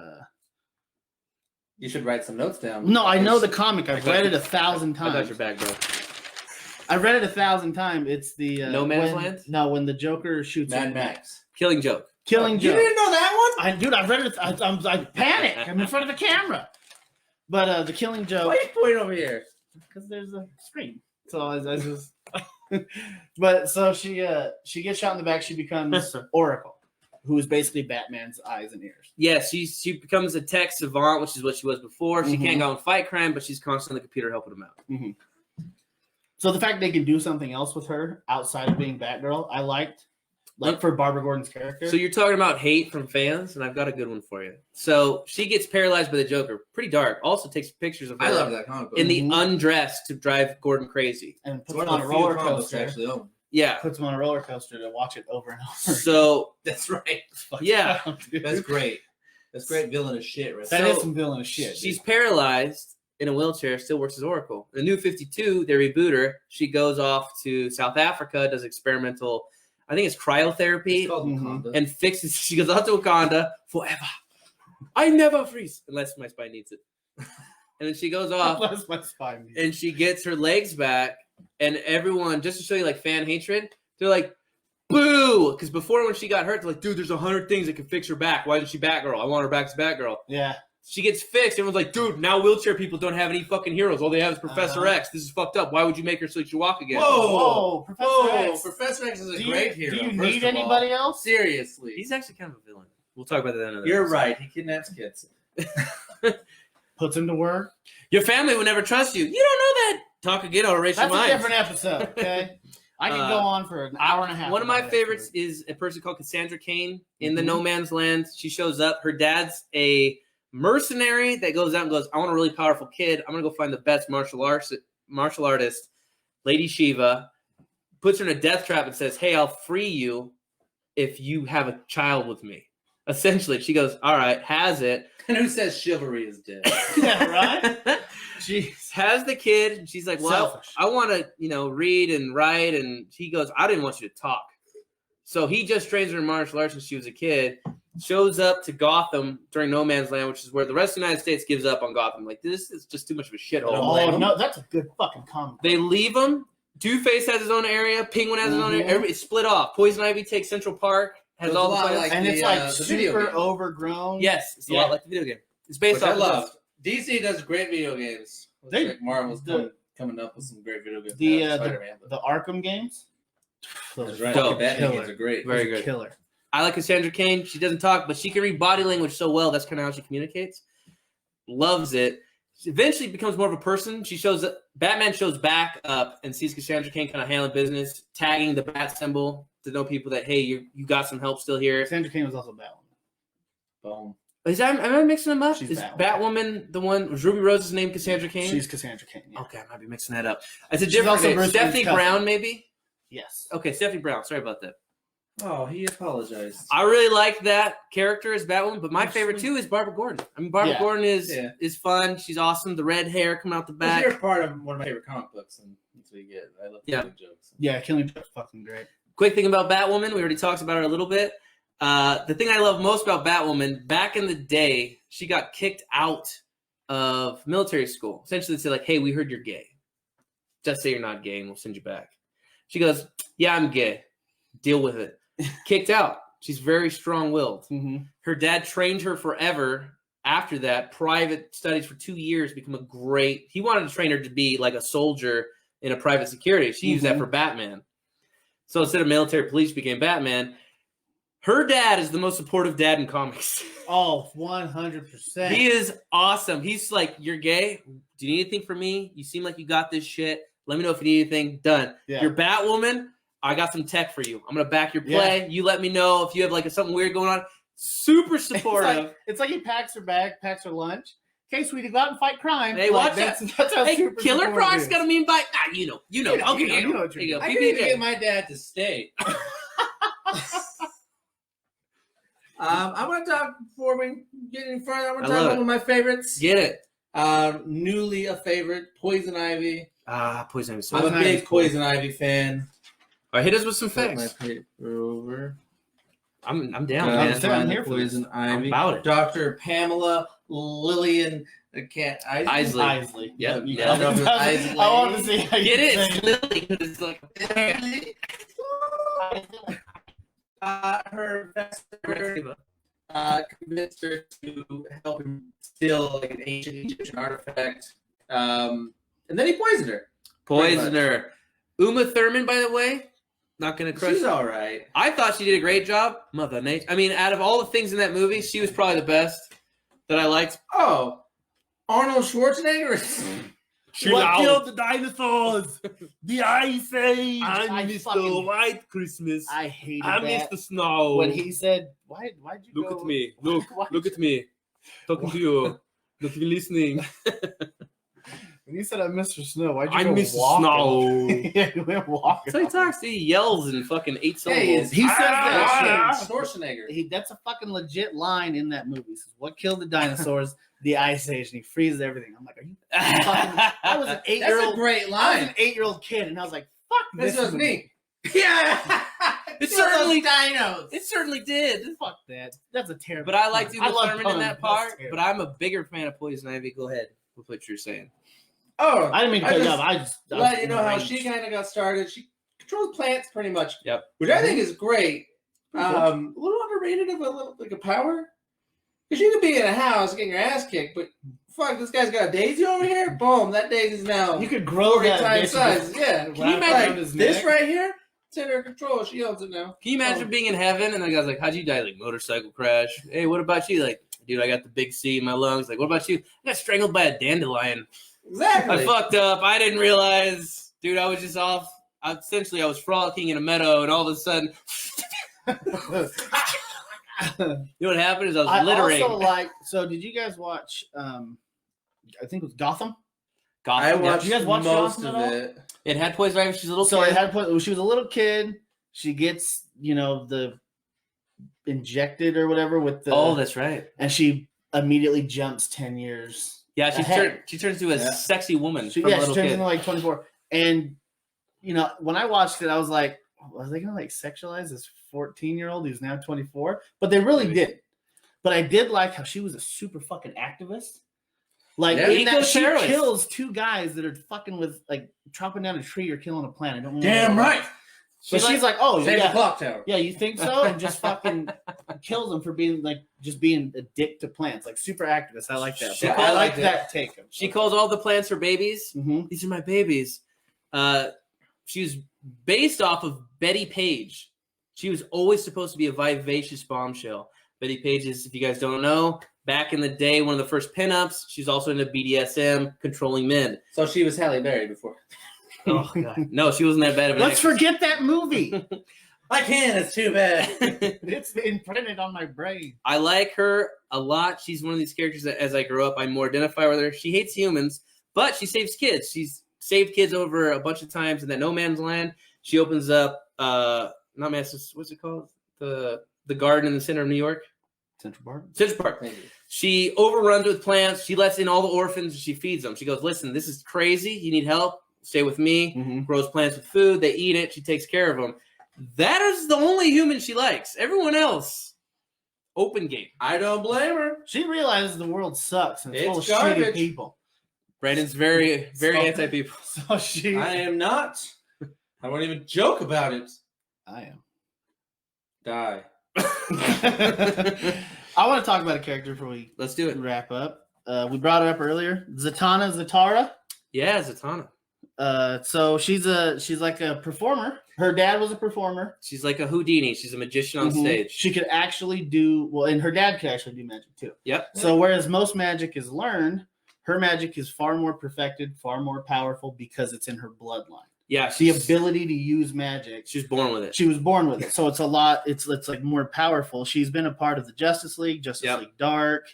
You should write some notes down. no, I know the comic. I've I thought read it you- 1,000 I thought times. your Batgirl. I read it 1,000 times. It's the No Man's when- Land? No, when the Joker shoots Mad him. Max. Killing Joke. Killing You Joke. didn't know that one? Dude, I read it. I panic. I'm in front of the camera. But the Killing Joke. Why are you pointing over here? Because there's a screen. So I just. But so she gets shot in the back. She becomes Oracle, who is basically Batman's eyes and ears. Yeah, she becomes a tech savant, which is what she was before. She can't go and fight crime, but she's constantly on the computer helping them out. So the fact they can do something else with her outside of being Batgirl, I liked. Like for Barbara Gordon's character. So you're talking about hate from fans, and I've got a good one for you. So she gets paralyzed by the Joker. Pretty dark. Also takes pictures of her I love that comic book. in the undress to drive Gordon crazy. and It's puts one him on of a the few roller comic books I coaster. actually own. Yeah. Puts him on a roller coaster to watch it over and over. So That's right. yeah, That's great. That's great villainous shit right That there. is some villainous shit. she's paralyzed in a wheelchair. Still works as Oracle. In the New 52, they reboot her. She goes off to South Africa, does experimental I think it's cryotherapy, It's called Mhm. Wakanda. and fixes. She goes out to Wakanda forever. I never freeze unless my spine needs it. And then she goes off That's my spine. and she gets her legs back, and everyone, just to show you like fan hatred, they're like, boo! Because before when she got hurt, they're like, dude, there's 100 things that can fix her back. Why isn't she Batgirl? I want her back as Batgirl. Yeah. She gets fixed. Everyone's like, dude, now wheelchair people don't have any fucking heroes. All they have is Professor X. This is fucked up. Why would you make her so she can walk again? Whoa! Professor Whoa! X. Professor X is a Do great hero. Do you first need of all. anybody else? Seriously. He's actually kind of a villain. We'll talk about that in another You're episode. right. He kidnaps kids. Puts him to work. Your family would never trust you. You don't know that. Talk again or erase your That's a mind. different episode, okay? I can go on for an hour and a half. One of my about that favorites story. is a person called Cassandra Cain in the Mhm. No Man's Land. She shows up. Her dad's a mercenary that goes out and goes, I want a really powerful kid. I'm going to go find the best martial artist, Lady Shiva. Puts her in a death trap and says, hey, I'll free you if you have a child with me. Essentially, she goes, all right, has it. And who says chivalry is dead? Yeah, right? Jeez. Has the kid. And she's like, well, Selfish. I want to, read and write. And he goes, I didn't want you to talk. So he just trains her in martial arts since she was a kid. Shows up to Gotham during No Man's Land, which is where the rest of the United States gives up on Gotham. Like, this is just too much of a shithole. Oh, no, that's a good fucking comic. They leave him. Two-Face has his own area. Penguin has his own area. Mhm. Everybody's split off. Poison Ivy takes Central Park. Has There's all a the lot plans. like And it's the, like the video super game. overgrown. Yes, it's a Yeah. lot like the video game. It's based Which I off of love. DC does great video games. Looks They- like Marvel's the- coming up with some great video games. The, now, uh, Spider-Man, but The Arkham games. Those that's are right. dope. The Batman Killer. games are great. Very Those are good. Killer. I like Cassandra Cain. She doesn't talk, but she can read body language so well. That's kind of how she communicates. Loves it. She eventually becomes more of a person. She shows up. Batman shows back up and sees Cassandra Cain kind of handling business, tagging the bat symbol to know people that, hey, you got some help still here. Sandra Cain was also Batwoman. Boom. Am I mixing them up? She's Is Batwoman. Batwoman the one? Was Ruby Rose's name Cassandra Cain? She's Cassandra Cain. Yeah. Okay, I might be mixing that up. It's a She's different also name. Bruce Stephanie Wayne's cousin. Brown, maybe? Yes. Okay, Stephanie Brown. Sorry about that. Oh, he apologized. I really like that character as Batwoman, but my Oh, favorite sweet. too is Barbara Gordon. I mean, Barbara Yeah. Gordon is Yeah. fun. She's awesome. The red hair coming out the But back. you're part of one of my favorite comic books, and that's what you get. I love Yeah. Killing jokes. Yeah, Killing Joke's fucking great. Quick thing about Batwoman, we already talked about her a little bit. The thing I love most about Batwoman, back in the day, she got kicked out of military school. Essentially, they said like, "Hey, we heard you're gay. Just say you're not gay, and we'll send you back." She goes, "Yeah, I'm gay. Deal with it." Kicked out. She's very strong-willed. Mm-hmm. Her dad trained her forever. After that, private studies for 2 years, become a great. He wanted to train her to be like a soldier in a private security. She used that Mhm. for Batman. So instead of military police, became Batman. Her dad is the most supportive dad in comics. Oh, 100%. He is awesome. He's like, "You're gay. Do you need anything from me? You seem like you got this shit. Let me know if you need anything. Done. Yeah. You're Batwoman. I got some tech for you. I'm gonna back your play. You let me know if you have like something weird going on." Super supportive. It's like he packs her bag, packs her lunch. Okay, sweetie, go out and fight crime. Hey, Like, watch that's how Hey, super Killer supportive Croc's he got a is. mean bite. You know. You know, Okay, you know here you go. what you're Here you go. I PBJ. need to get my dad to stay. I want to talk before we get any further. I want I to talk love about it. one of my favorites. Get it. Newly a favorite, Poison Ivy. Poison Ivy. I'm a Poison Ivy's big cool. Poison Ivy fan. All right, hit us with some Flip my facts. paper over. I'm down, I'm man. saying- Find here the for this. Poison I'm Ivy. about it. Dr. Pamela Lillian. I can't. Isley. Isley. Yep. You Yeah. got it. Isley. I want to see how you Get it. say It's Lily. It's like Her investor convinced her to help him steal like an ancient Egyptian artifact. And then he poisoned her. Poisoner. Uma Thurman, by the way, not gonna crush. She's all right. I thought she did a great job. Mother Nature. I mean, out of all the things in that movie, she was probably the best that I liked. Oh, Arnold Schwarzenegger. What killed the dinosaurs? The Ice Age. I'm I Mr. fucking- White Christmas. I hated I'm that. Mr. Snow. When he said, "Why'd you Look go?" at me. Look. Why'd Look you- at me. Talking to you. Not even listening. When you said I'm Mr. Snow, why'd you I'm go Mr. walking? Snow. Yeah, he went walking. So he talks. He yells in fucking 8 syllables. He says that shit. Schwarzenegger. That's a fucking legit line in that movie. He says, "What killed the dinosaurs? The Ice Age," and he freezes everything. I'm like, "Are you?" I was an That's a 8-year-old. great I was line. an 8-year-old kid, and I was like, "Fuck This was movie." me. Yeah. It's certainly dinos. it certainly did. Fuck that. That's a terrible. But I liked Uma love Thurman in that puns. part. That's terrible. But I'm a bigger fan of Poison Ivy. Go ahead with what you're saying. Oh, I didn't mean to cut you just off. I just let you know how enraged. she kind of got started. She controls plants pretty much. Yep. Which I think is great. Pretty A little underrated of a little like a power. Because you could be in a house getting your ass kicked, but fuck, this guy's got a daisy over here. Boom, that daisy's now You could grow 40 that times bitch size. with- Yeah. Can you imagine Like, his this neck? right here? It's in her control. She owns it now. Can you imagine being in heaven and the guy's like, "How'd you die?" Like motorcycle crash. Hey, what about you? Like, dude, I got the big C in my lungs. Like, what about you? I got strangled by a dandelion. Exactly. I fucked up. I didn't realize, dude. I was just off. Essentially, I was frolicking in a meadow, and all of a sudden, you know what happened? Is I was I littering. also like. So, did you guys watch? I think it was Gotham. Gotham, I yeah. watched You guys watch most Gotham of at all? it. It had Poison Ivy. She's a little. So kid. it had. She was a little kid. She gets the injected or whatever with the. Oh, that's right. and she immediately jumps 10 years. Yeah, she ahead. turns into a Yeah. sexy woman. She, from a yeah, she little turns kid. into like 24. And when I watched it, I was like, was they gonna like sexualize this 14-year-old who's now 24? But they really Maybe. didn't. But I did like how she was a super fucking activist. Like Yeah. in that she Eco-terrorist. kills two guys that are fucking with like chopping down a tree or killing a plant. I don't remember. Damn right. So she's like, oh Save the yeah, clock tower. yeah, you think so? And just fucking kills them for being like just being a dick to plants, like super activist. I like that. Yeah, I I like liked it. that take. She calls all the plants her babies. Mm-hmm. These are my babies. She was based off of Betty Page. She was always supposed to be a vivacious bombshell. Betty Page is, if you guys don't know, back in the day, one of the first pinups. She's also into BDSM, controlling men. So she was Halle Berry before. Oh god, no, she wasn't that bad of an Let's forget that movie. I can't. It's too bad. It's imprinted on my brain. I like her a lot. She's one of these characters that, as I grow up, I more identify with her. She hates humans, but she saves kids. She's saved kids over a bunch of times in that No Man's Land. She opens up, not Master's, what's it called? The garden in the center of New York. Central Park. Central Park. Maybe. She overruns with plants. She lets in all the orphans and she feeds them. She goes, listen, this is crazy. You need help. Stay with me. Mm-hmm. Grows plants with food. They eat it. She takes care of them. That is the only human she likes. Everyone else, open game. I don't blame her. She realizes the world sucks and it's full of It's shitty garbage. people. Brandon's very, very So- anti-people. So she. I am not. I won't even joke about it. I am. Die. I want to talk about a character before we Let's do it. wrap up. We brought her up earlier. Zatara. Yeah, Zatanna. So she's like a performer. Her dad was a performer. She's like a Houdini. She's a magician on Mhm. stage. She could actually do well, and her dad could actually do magic too. Yep. So whereas most magic is learned, her magic is far more perfected, far more powerful because it's in her bloodline. Yeah, The ability to use magic. she's born with it. She was born with it, so it's a lot. It's like more powerful. She's been a part of the Justice League, Justice Yep. League Dark.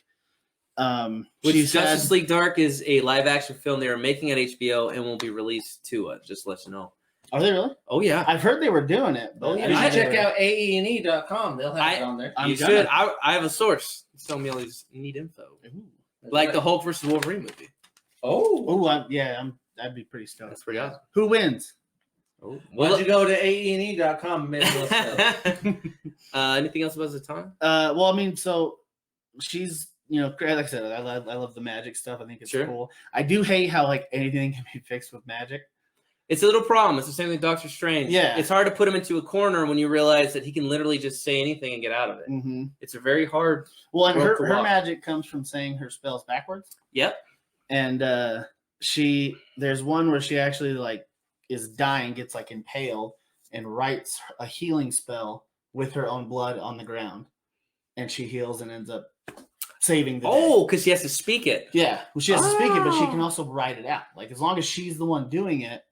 Which She's Justice had- League Dark is a live action film they are making at HBO and will be released to us. Just to let you know. Are they really? Oh yeah, I've heard they were doing it. Oh, yeah. You I should check out aene.com. They'll have it on there. I'm you gonna. should. I have a source. Tell me all these neat info, like the Hulk versus Wolverine movie. Oh. I'd be pretty stoked. That's pretty awesome. Who wins? Oh, Why well, don't you go to aene.com and maybe let us know. anything else about Zatanna? Well, I mean, so she's like I said, I love the magic stuff. I think it's Sure. cool. I do hate how like anything can be fixed with magic. It's a little problem. It's the same thing with Doctor Strange. Yeah. It's hard to put him into a corner when you realize that he can literally just say anything and get out of it. Mm-hmm. It's a very hard. Well, and Rope to her walk. magic comes from saying her spells backwards. Yep. And there's one where she actually like is dying, gets like impaled, and writes a healing spell with her own blood on the ground, and she heals and ends up saving the day. Oh, because she has to speak it. Yeah, well, she has to speak it, but she Oh. can also write it out. Like as long as she's the one doing it,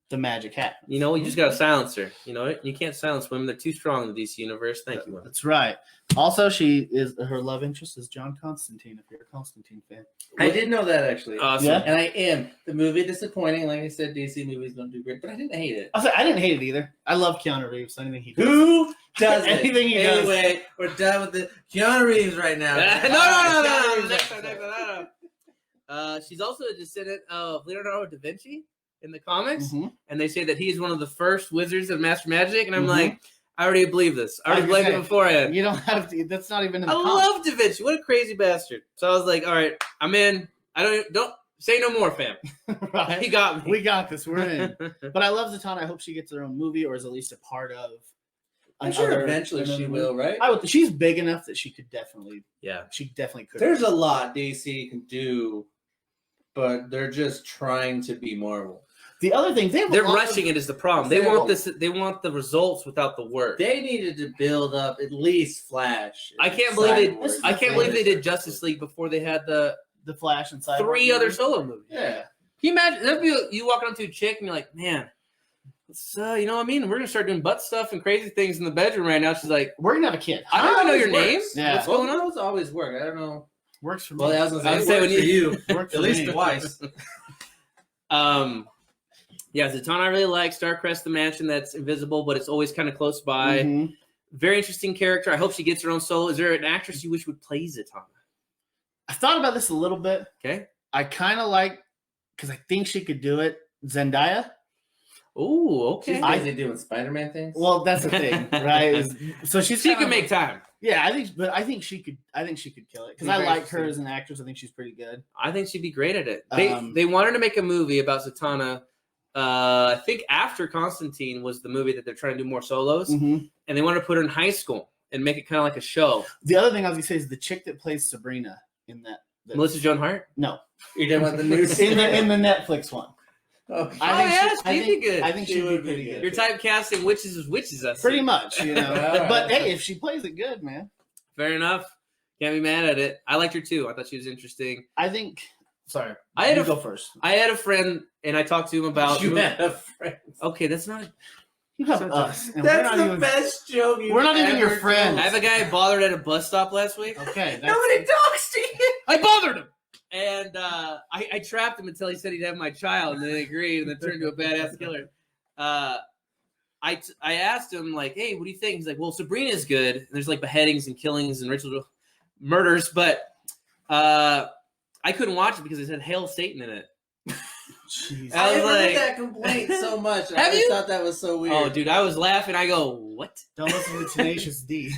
the magic happens. You know, you just got to silence her. You know, you can't silence women. They're too strong in the DC universe. Thank you, women. That's right. Also, her love interest is John Constantine. If you're a Constantine fan, I did know that actually. Awesome. Yeah. And I am. The movie disappointing. Like I said, DC movies don't do great, but I didn't hate it. I didn't hate it either. I love Keanu Reeves. Anything he does. Who does it? Anything he does. Anyway, we're done with the Keanu Reeves right now. no. Keanu Reeves. She's also a descendant of Leonardo da Vinci in the comics, Mhm. and they say that he's one of the first wizards of master magic. And I'm Mhm. like, I already believe this. I already I was believed it gonna beforehand. You don't have to. That's not even in I the comic. love Da Vinci. What a crazy bastard. So I was like, all right, I'm in. I don't say no more, fam. Right? He got me. We got this. We're in. But I love Zatanna. I hope she gets her own movie or is at least a part of. I'm sure another- eventually she another will, movie. right? She's big enough that she could definitely. Yeah. She definitely could. There's a lot DC can do, but they're just trying to be Marvel. The other thing They're rushing it is the problem. They want this. They want the results without the work. They needed to build up at least Flash. I can't believe they. This is I the can't thing. believe they did Justice League before they had the Flash and Cyborg 3 other movies. solo movies. Yeah. Can you imagine? That'd be you walking up to a chick and you're like, man, let's, you know what I mean? We're gonna start doing butt stuff and crazy things in the bedroom right now. She's like, We're gonna have a kid. I don't even know your Always name. works. Yeah. What's going on? Those always work. I don't know. Works for me. Well, I was gonna say, I'd it say worked when for you Works for at least me. twice. Yeah, Zatanna I really like. Starcrest, the mansion that's invisible, but it's always kind of close by. Mhm. Very interesting character. I hope she gets her own solo. Is there an actress you wish would play Zatanna? I thought about this a little bit. Okay. I kind of like because I think she could do it. Zendaya. Oh, okay. She's busy doing Spider-Man things. Well, that's the thing, right? So she's she kind can of- make time. Yeah, I think she could. I think she could kill it because Be I very like her interesting. as an actress. I think she's pretty good. I think she'd be great at it. Um, They wanted to make a movie about Zatanna. I think after Constantine was the movie that they're trying to do more solos, Mhm. and they wanted to put her in high school and make it kind of like a show. The other thing I was gonna say is the chick that plays Sabrina in that. Melissa Joan Hart. No, You're talking about the new in the Netflix one. Okay. she'd be good. I think She she'd be would be pretty good. You're good. typecasting witches as witches. I see. Pretty much, you know. Alright. But hey, if she plays it good, man, Fair enough. Can't be mad at it. I liked her too. I thought she was interesting. I think. Sorry, I had you a- go first. I had a friend, and I talked to him about. You had a friend. Okay, that's not. You have Sometimes. us. And That's we're not the even, best joke you've we're not even your ever friends. I have a guy bothered at a bus stop last week. Okay, that's, Nobody talks to you. I bothered him, and I trapped him until he said he'd have my child, and then he agreed, and then turned into a badass killer. I asked him like, hey, what do you think? He's like, well, Sabrina's good. And there's like beheadings and killings and ritual murders, but I couldn't watch it because it said "Hail Satan" in it. jeez. I was I heard like- that complaint so much. I Have always you? thought that was so weird. Oh, dude, I was laughing. I go, what? Don't listen to Tenacious D.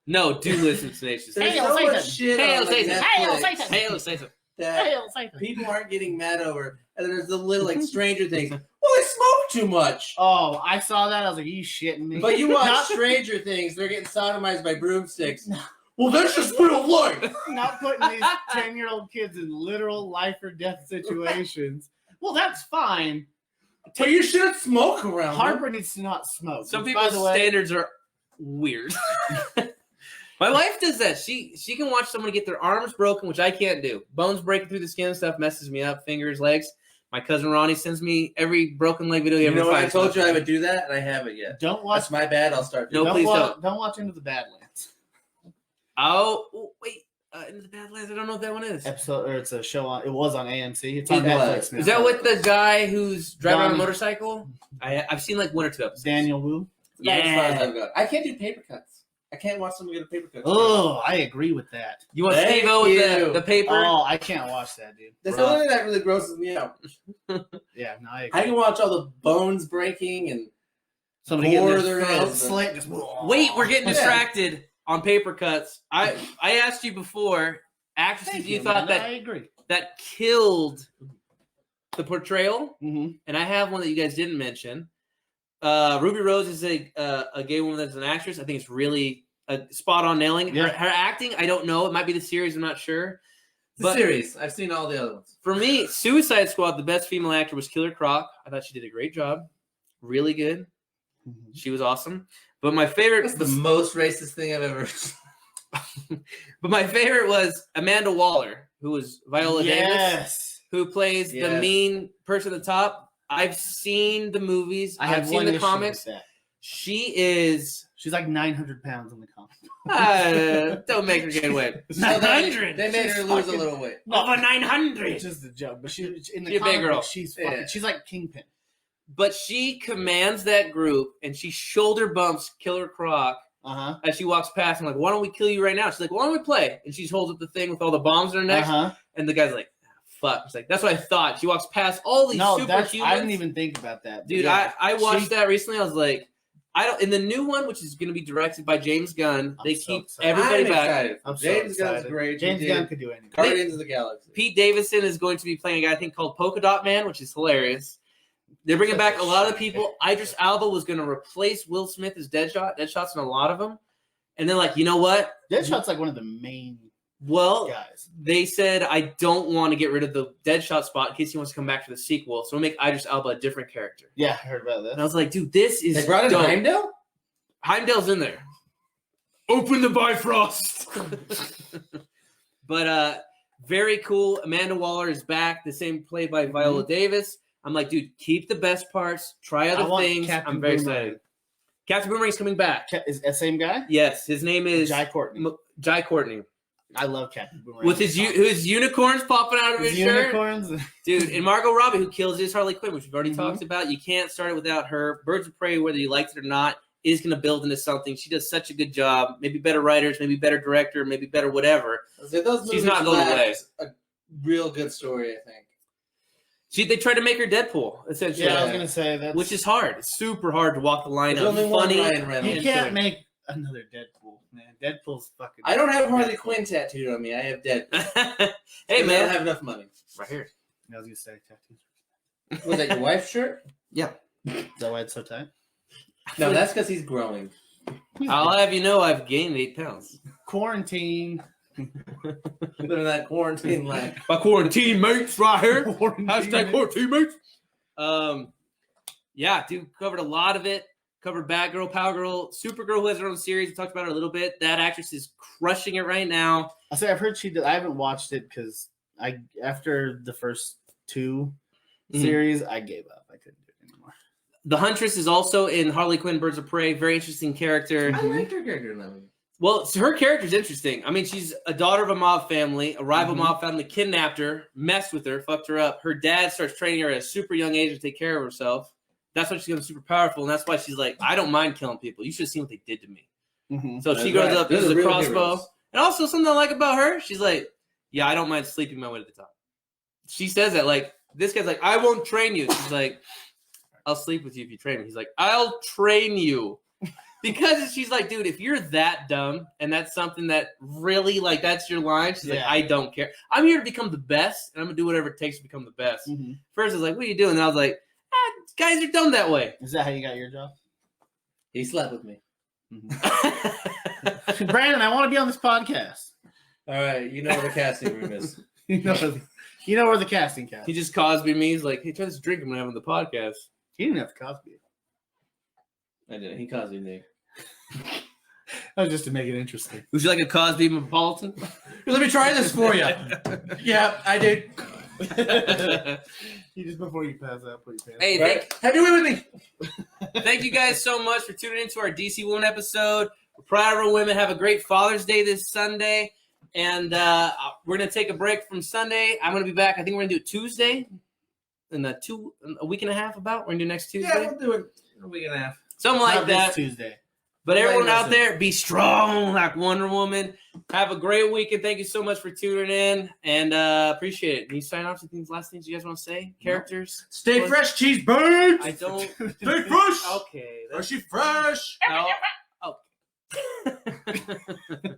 No, do listen to Tenacious. There's Hail so Satan. much shit Hail on like, Satan. Hail Netflix Satan. Hail Satan. that people aren't getting mad over. And there's the little like Stranger Things. Well, they smoke too much. Oh, I saw that. I was like, you shitting me? But you watch Not- Stranger Things, they're getting sodomized by broomsticks. Well, that's just real life. not putting these 10-year-old kids in literal life or death situations. Well, that's fine. But you shouldn't smoke around them. Harper needs to not smoke. Some Which, people's by the way, standards are weird. My wife does that. She can watch someone get their arms broken, which I can't do. Bones breaking through the skin and stuff messes me up. Fingers, legs. My cousin Ronnie sends me every broken leg video he You ever know what? I finds. told you I would do that, and I haven't yet. don't watch. That's my bad. I'll start No, doing please don't watch Into the Badlands Oh, wait. Into the Badlands. I don't know what that one is. episode, or it's a show on. It was on AMC. It's It on Netflix was. now. Is that with the guy who's driving on a Donnie. motorcycle? I've seen like 1 or 2 episodes. Daniel Wu? It's about as far as Yeah. I've got. I can't do paper cuts. I can't watch someone get a paper cut. Oh, I agree with that. You want Thank Steve-O with you. the paper? Oh, I can't watch that, dude. That's the only thing that really grosses me out. Yeah, no, I I agree. can watch all the bones breaking and Somebody getting More their there throat is. slit. Just, Wait, we're getting Yeah. distracted on paper cuts. I asked you before, actresses Thank you you, thought man. that I agree. that killed the portrayal, Mm-hmm. and I have one that you guys didn't mention. Ruby Rose is a gay woman that's an actress. I think it's really spot on nailing. Yeah. Her acting, I don't know. It might be the series. I'm not sure. the But- series. I've seen all the other ones. For me, Suicide Squad, the best female actor was Killer Croc. I thought she did a great job. Really good. She was awesome. But my favorite, That's the most racist thing I've ever. but my favorite was Amanda Waller, who was Viola Davis, Yes. who plays the Yes. mean person at the top. I've seen the movies. I have I've seen one the issue comics. with that. She is. She's like 900 pounds in the comic. Don't make her gain weight. So they 900. made her She's lose a fucking- little weight. Over 900. It's just a joke, but she in the She a big comic girl. book, she's fucking. Yeah. She's like Kingpin. But she commands that group, and she shoulder bumps Killer Croc Uh as she walks past. I'm like, why don't we kill you right now? She's like, why don't we play? And she holds up the thing with all the bombs in her huh. neck. And the guy's like, ah, fuck. She's like, that's what I thought. She walks past all these No, superhumans. that's. I didn't even think about that. Dude, Yeah. I watched She- that recently. I was like, I don't. In the new one, which is going to be directed by James Gunn, they I'm so keep excited. everybody I'm back. excited. I'm so James Gunn's excited. great. James He Gunn did could do anything. Guardians of the Galaxy. Pete Davidson is going to be playing a guy I think called Polka Dot Man, which is hilarious. They're bringing back a lot of the people. Idris Elba was going to replace Will Smith as Deadshot. Deadshot's in a lot of them. And then, like, you know what? Deadshot's like one of the main Well, guys. they said, I don't want to get rid of the Deadshot spot in case he wants to come back for the sequel. So we'll make Idris Elba a different character. Yeah, I heard about And I that. was like, dude, this is They brought in dope. Heimdall? Heimdall's in there. Open the Bifrost. But very cool. Amanda Waller is back. The same played by Viola Davis. I'm like, dude, keep the best parts. Try I other want things. Captain I'm very Boomerang. excited. Captain Boomerang's coming back. Is that same guy? Yes, his name is Jai Courtney. Jai Courtney. I love Captain Boomerang. With his unicorns popping out of his shirt. unicorns. Dude, and Margot Robbie, who kills his Harley Quinn, which we've already Mhm. talked about. You can't start it without her. Birds of Prey, whether you liked it or not, is going to build into something. She does such a good job. Maybe better writers, maybe better director, maybe better whatever. Those She's movies not going away. lacked a real good story, I think. They tried to make her Deadpool, essentially, Yeah, I was gonna say that. which is hard. It's super hard to walk the line There's of only one funny. Ryan Reynolds. you can't make another Deadpool, man. Deadpool's fucking. I don't have Harley Quinn tattooed on me. I have Deadpool. Hey, I don't man. have enough money. Right here. I was gonna say tattoos. Was that your wife's shirt? Is that why it's so tight? No, that's because he's growing. I'll have you know I've gained 8 pounds. Quarantine. Living that quarantine life. My quarantine mates right here. Quarantine. Hashtag quarantine mates. Yeah, dude, covered a lot of it. Covered Batgirl, Power Girl, Supergirl, who has her own series. We talked about her a little bit. That actress is crushing it right now. I'll say I've heard she did. I haven't watched it because after the first 2 Mhm. series, I gave up. I couldn't do it anymore. The Huntress is also in Harley Quinn, Birds of Prey. Very interesting character. I liked her character in that movie. Well, so her character's interesting. I mean, she's a daughter of a mob family. A rival Mhm. mob family kidnapped her, messed with her, fucked her up. Her dad starts training her at a super young age to take care of herself. That's why she's become super powerful, and that's why she's like, I don't mind killing people. You should have seen what they did to me. Mm-hmm. So she That's grows right. up, Those uses are a real crossbow. heroes. And also something I like about her, she's like, yeah, I don't mind sleeping my way to the top. She says that, like, this guy's like, I won't train you. She's like, I'll sleep with you if you train me. He's like, I'll train you. Because she's like, dude, if you're that dumb and that's something that really, like, that's your line, she's like, Yeah. I don't care. I'm here to become the best, and I'm going to do whatever it takes to become the best. Mm-hmm. First, I was like, what are you doing? And I was like, guys are dumb that way. Is that how you got your job? He slept with me. Brandon, I want to be on this podcast. All right, you know where the casting room is. You know where the casting cast. He just Cosby me. He's like, hey, try this drink I'm going to have on the podcast. He didn't have to Cosby it. I did. He Cosby me. That was just to make it interesting. Would you like a Cosby Metropolitan? Let me try this for you. Yeah, I did. You just before you pass out, put your pants. Hey, Right? Have you with me? thank you guys so much for tuning into our DC Woman episode. We're proud of our women. Have a great Father's Day this Sunday. And we're going to take a break from Sunday. I'm going to be back. I think we're going to do it Tuesday in a week and a half about. We're going to do next Tuesday. Yeah, we'll do it in a week and a half. Something Not like this that. Tuesday. But everyone out Listen. there, be strong like Wonder Woman. Have a great week, and thank you so much for tuning in. And appreciate it. Can you sign off to these last things you guys want to say? Characters? Stay What? fresh, cheeseburgers. I don't. Stay fresh. Okay. Freshy fresh. No. Okay.